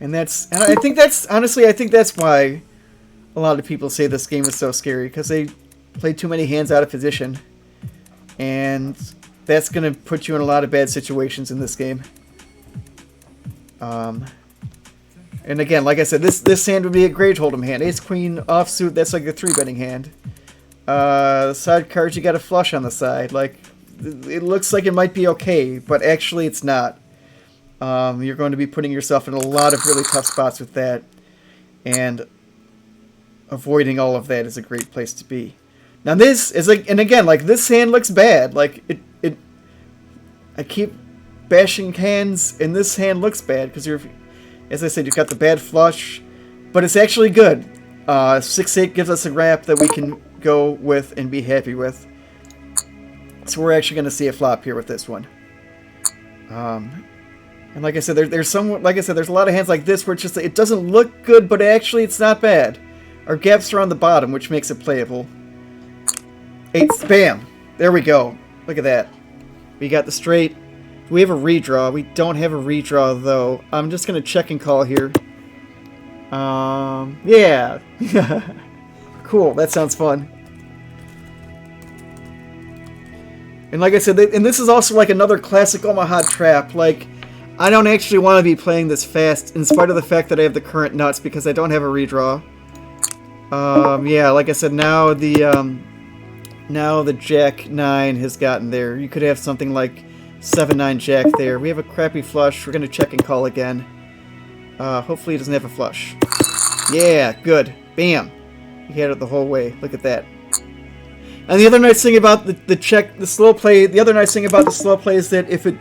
and I think that's honestly, I think that's why a lot of people say this game is so scary, because they play too many hands out of position, and that's going to put you in a lot of bad situations in this game. And again, like I said, this hand would be a great Hold'em hand. Ace Queen offsuit, that's like a 3-betting hand. Side cards, you got a flush on the side. Like, it looks like it might be okay, but actually it's not. You're going to be putting yourself in a lot of really tough spots with that, and avoiding all of that is a great place to be. Now this is like, and again, like this hand looks bad. Like I keep bashing hands, and this hand looks bad because you're, as I said, you've got the bad flush, but it's actually good. 6-8 gives us a wrap that we can go with and be happy with. So we're actually going to see a flop here with this one. And like I said, there's a lot of hands like this where it's just, it doesn't look good, but actually it's not bad. Our gaps are on the bottom, which makes it playable. 8, bam! There we go. Look at that. We got the straight. Do we have a redraw? We don't have a redraw, though. I'm just going to check and call here. Yeah. Cool, that sounds fun. And like I said, and this is also like another classic Omaha trap. Like, I don't actually want to be playing this fast, in spite of the fact that I have the current nuts, because I don't have a redraw. Yeah, like I said, now the Jack 9 has gotten there. You could have something like 7-9 Jack there. We have a crappy flush. We're going to check and call again. Hopefully he doesn't have a flush. Yeah, good. Bam. He had it the whole way. Look at that. And the other nice thing about the slow play is that if it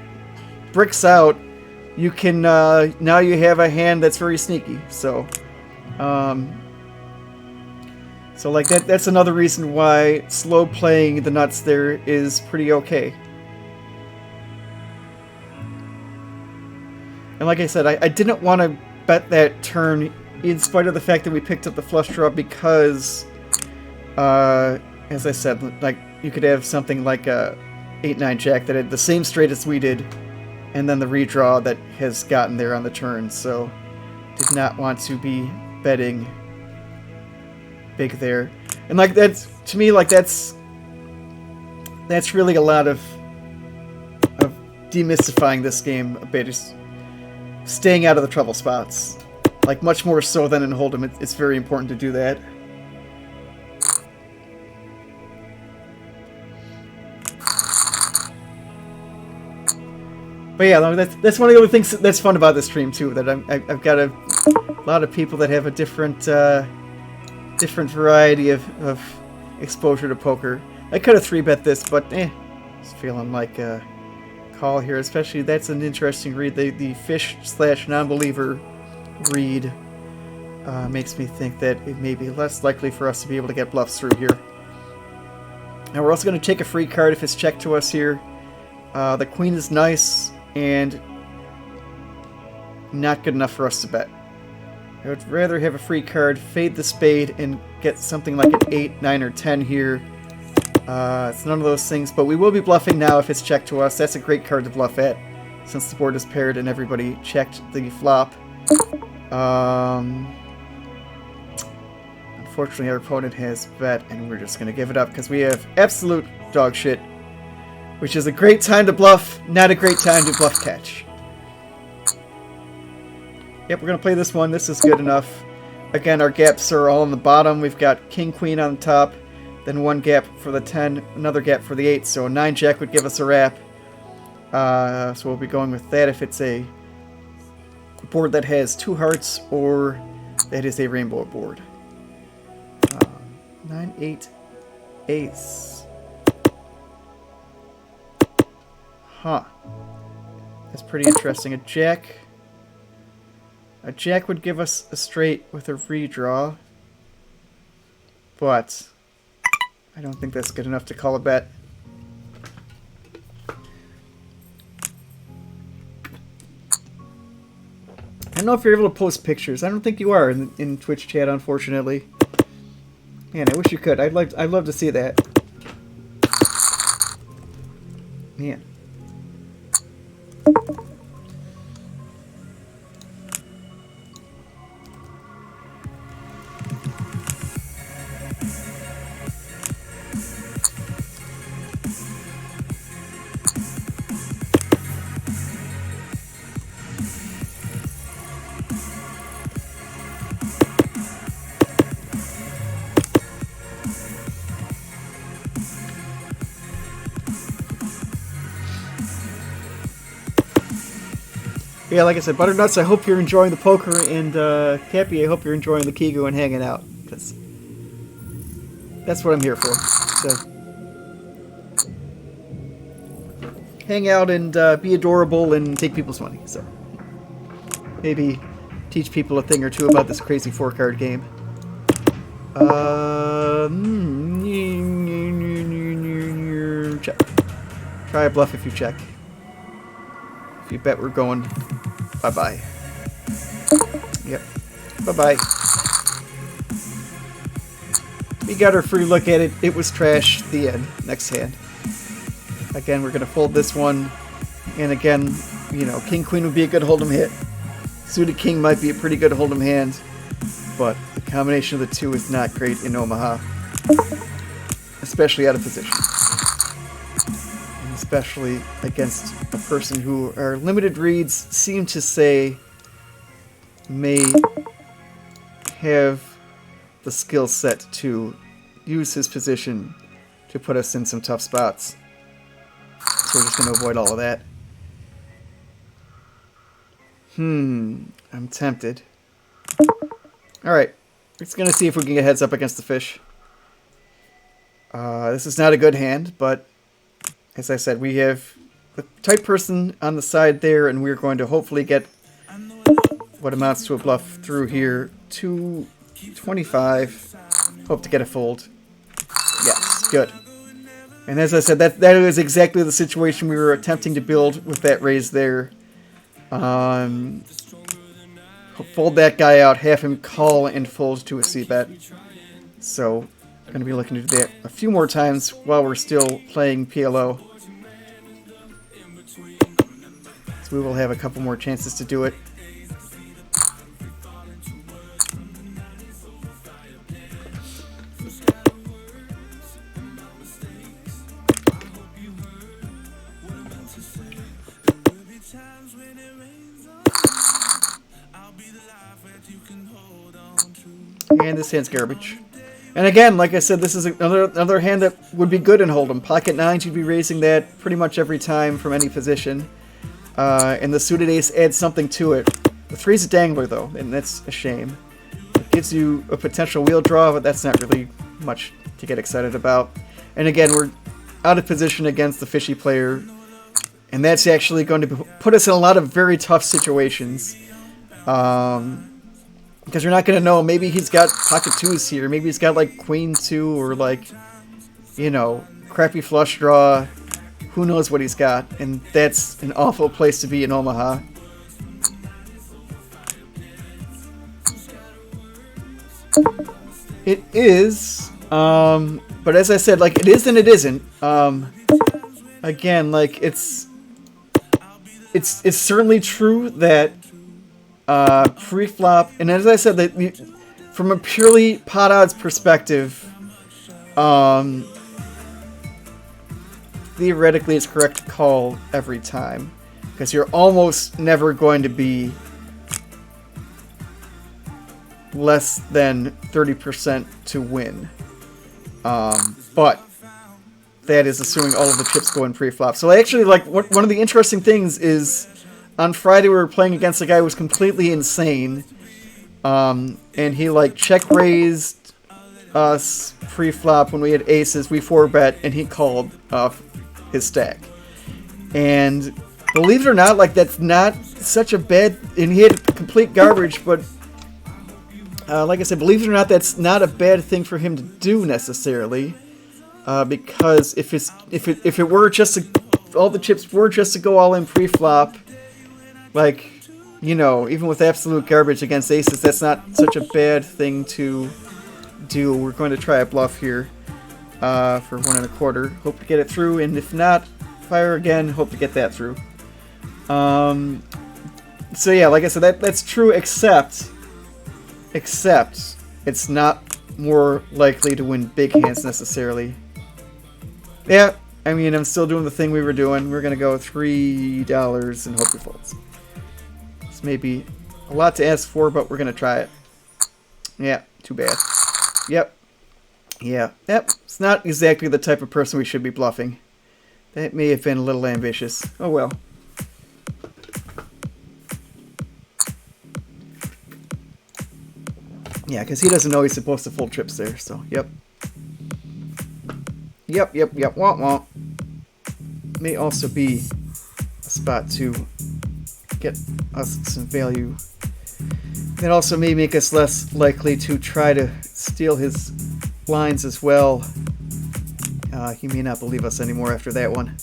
bricks out, you can, now you have a hand that's very sneaky. So, So like that's another reason why slow playing the nuts there is pretty okay. And like I said, I didn't want to bet that turn in spite of the fact that we picked up the flush draw because, as I said, like you could have something like a 8-9 jack that had the same straight as we did, and then the redraw that has gotten there on the turn. So did not want to be betting big there. And like that's, to me, like that's really a lot of demystifying this game a bit. Is staying out of the trouble spots. Like, much more so than in Hold'em, it's very important to do that. But yeah, that's one of the other things that's fun about this stream, too, that I've got a lot of people that have a different variety of exposure to poker. I could have 3-bet this, but just feeling like call here, especially that's an interesting read. The fish/non-believer read makes me think that it may be less likely for us to be able to get bluffs through here. Now we're also going to take a free card if it's checked to us here. The queen is nice and not good enough for us to bet. I would rather have a free card, fade the spade, and get something like an 8, 9, or 10 here. It's none of those things, but we will be bluffing now if it's checked to us. That's a great card to bluff at, since the board is paired and everybody checked the flop. Unfortunately, our opponent has bet, and we're just going to give it up because we have absolute dog shit, which is a great time to bluff, not a great time to bluff catch. Yep, we're going to play this one. This is good enough. Again, our gaps are all on the bottom. We've got king, queen on the top. Then one gap for the 10, another gap for the 8, so a 9 jack would give us a wrap. So we'll be going with that if it's a board that has 2 hearts or that is a rainbow board. 9, 8, ace. Huh. That's pretty interesting. A jack would give us a straight with a redraw, but I don't think that's good enough to call a bet. I don't know if you're able to post pictures. I don't think you are in Twitch chat, unfortunately. Man, I wish you could. I'd love to see that. Man. Yeah, like I said, Butternuts, I hope you're enjoying the poker, and Cappy, I hope you're enjoying the Kigu and hanging out, because that's what I'm here for. So, hang out and be adorable and take people's money. So, maybe teach people a thing or two about this crazy 4-card game. Check. Try a bluff if you check. If you bet we're going, bye-bye. Yep. Bye-bye. We got our free look at it. It was trash. The end. Next hand. Again, we're going to fold this one. And again, you know, king-queen would be a good hold'em hit. Suited king might be a pretty good hold'em hand. But the combination of the two is not great in Omaha. Especially out of position. Especially against a person who our limited reads seem to say may have the skill set to use his position to put us in some tough spots. So we're just going to avoid all of that. I'm tempted. Alright, we're just going to see if we can get heads up against the fish. This is not a good hand, but as I said, we have the tight person on the side there, and we're going to hopefully get what amounts to a bluff through here. 225. Hope to get a fold. Yes, good. And as I said, that is exactly the situation we were attempting to build with that raise there. Fold that guy out, have him call and fold to a c-bet. So, I'm going to be looking to do that a few more times while we're still playing PLO. So we will have a couple more chances to do it. And this hand's garbage. And again, like I said, this is another hand that would be good in Hold'em. Pocket nines, you'd be raising that pretty much every time from any position. And the suited ace adds something to it. The three's a dangler, though, and that's a shame. It gives you a potential wheel draw, but that's not really much to get excited about. And again, we're out of position against the fishy player, and that's actually going to put us in a lot of very tough situations. Because you're not going to know, maybe he's got pocket twos here, maybe he's got like queen two, or like, you know, crappy flush draw. Who knows what he's got, and that's an awful place to be in Omaha. It is, but as I said, like, it is and it isn't. Again, like, it's certainly true that pre-flop, and as I said, that from a purely pot odds perspective, theoretically it's correct to call every time, because you're almost never going to be less than 30% to win. But that is assuming all of the chips go in pre-flop. So actually, like, one of the interesting things is, on Friday we were playing against a guy who was completely insane, and he like check raised us pre-flop when we had aces. We 4-bet, and he called off his stack. And believe it or not, like, that's not such a bad, and he had complete garbage, but like I said, believe it or not, that's not a bad thing for him to do necessarily, because if it were just all the chips were just to go all in pre-flop, like, you know, even with absolute garbage against aces, that's not such a bad thing to do. We're going to try a bluff here for 1 1/4. Hope to get it through, and if not, fire again. Hope to get that through. So yeah, like I said, that's true, except it's not more likely to win big hands necessarily. Yeah, I mean, I'm still doing the thing we were doing. We're gonna go $3 and hope he folds. This may be a lot to ask for, but we're gonna try it. Yeah, too bad. Yep. Yeah. Yep. It's not exactly the type of person we should be bluffing. That may have been a little ambitious. Oh well. Yeah, because he doesn't know he's supposed to fold trips there, so, yep. Yep. Wah. May also be a spot to get us some value. That also may make us less likely to try to steal his lines as well. He may not believe us anymore after that one.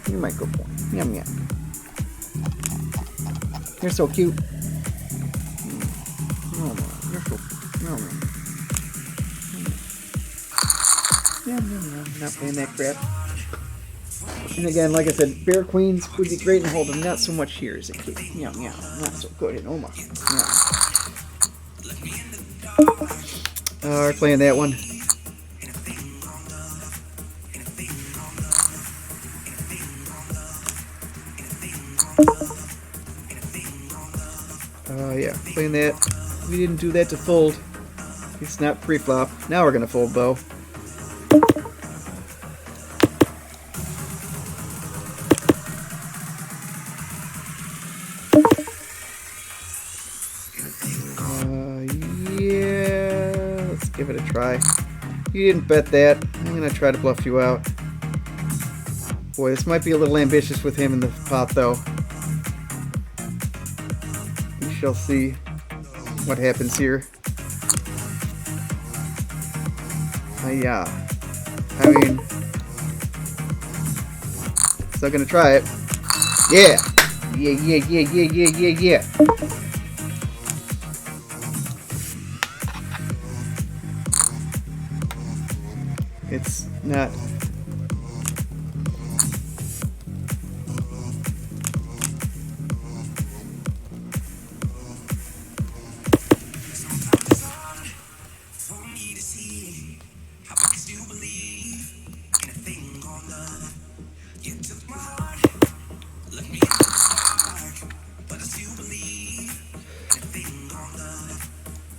You're my good boy. Yum. You're so cute. Oh, you're so cute. Yum. Not playing that crap. And again, like I said, Bear Queens would be great in Hold'em. Not so much here as a kid. Yum. Not so good in Omaha. We're playing that one. Yeah, playing that. We didn't do that to fold. It's not pre-flop. Now we're gonna fold though. Yeah, let's give it a try. You didn't bet that. I'm gonna try to bluff you out. Boy, this might be a little ambitious with him in the pot though. We shall see. what happens here. Yeah. I mean, still gonna try it. Yeah. Yeah. It's not.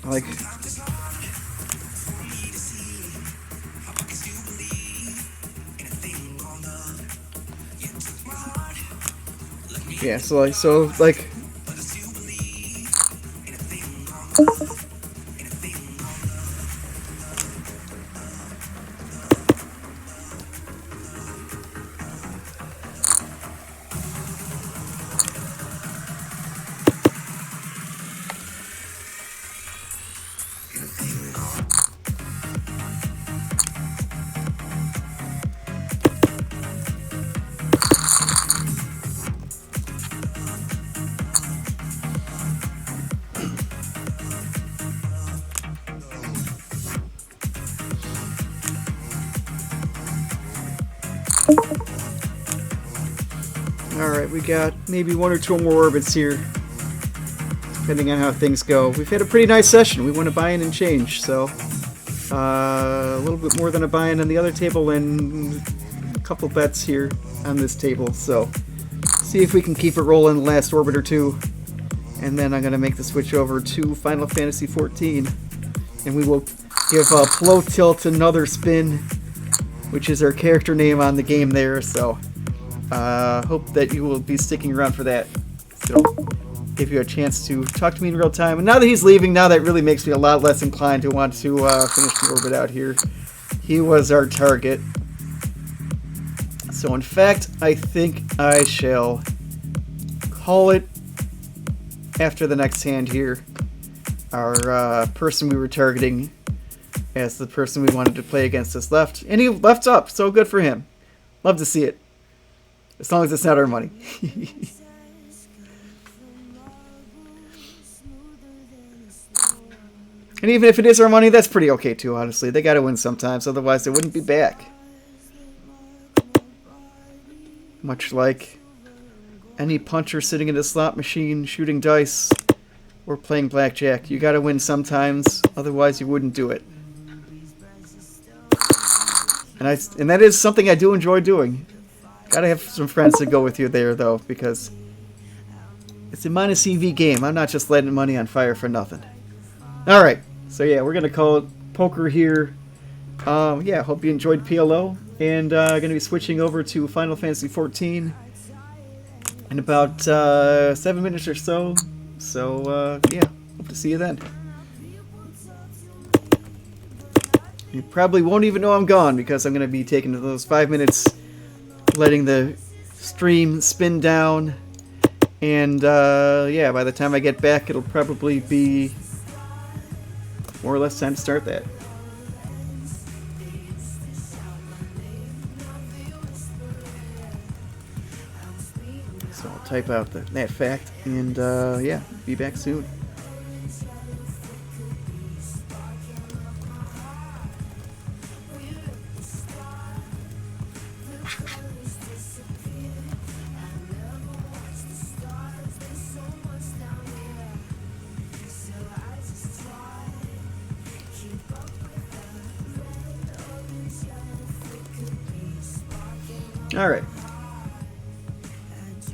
Like, yeah, so like alright, we got maybe 1 or 2 more orbits here, depending on how things go. We've had a pretty nice session. We want to buy in and change, so a little bit more than a buy-in on the other table and a couple bets here on this table. So see if we can keep it rolling the last orbit or two, and then I'm going to make the switch over to Final Fantasy XIV, and we will give Plo Tilt another spin, which is our character name on the game there. So hope that you will be sticking around for that. So give you a chance to talk to me in real time. And now that he's leaving, now that really makes me a lot less inclined to want to finish the orbit out here. He was our target. So in fact, I think I shall call it after the next hand here. Our person we were targeting as the person we wanted to play against us left. And he left up, so good for him. Love to see it. As long as it's not our money. And even if it is our money, that's pretty okay too, honestly. They gotta win sometimes, otherwise they wouldn't be back. Much like any puncher sitting in a slot machine shooting dice or playing blackjack. You gotta win sometimes, otherwise you wouldn't do it. And that is something I do enjoy doing. Gotta have some friends to go with you there, though, because it's a minus EV game. I'm not just letting money on fire for nothing. Alright, so yeah, we're gonna call it poker here. Yeah, hope you enjoyed PLO, and gonna be switching over to Final Fantasy XIV in about 7 minutes or so. So yeah, hope to see you then. You probably won't even know I'm gone, because I'm gonna be taking those 5 minutes, letting the stream spin down, and yeah, by the time I get back, it'll probably be more or less time to start that. So I'll type out that fact, and yeah, be back soon.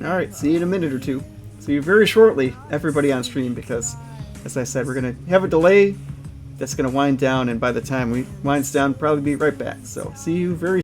Alright, see you in a minute or two. See you very shortly, everybody on stream, because, as I said, we're going to have a delay that's going to wind down, and by the time we winds down, probably be right back. So, see you very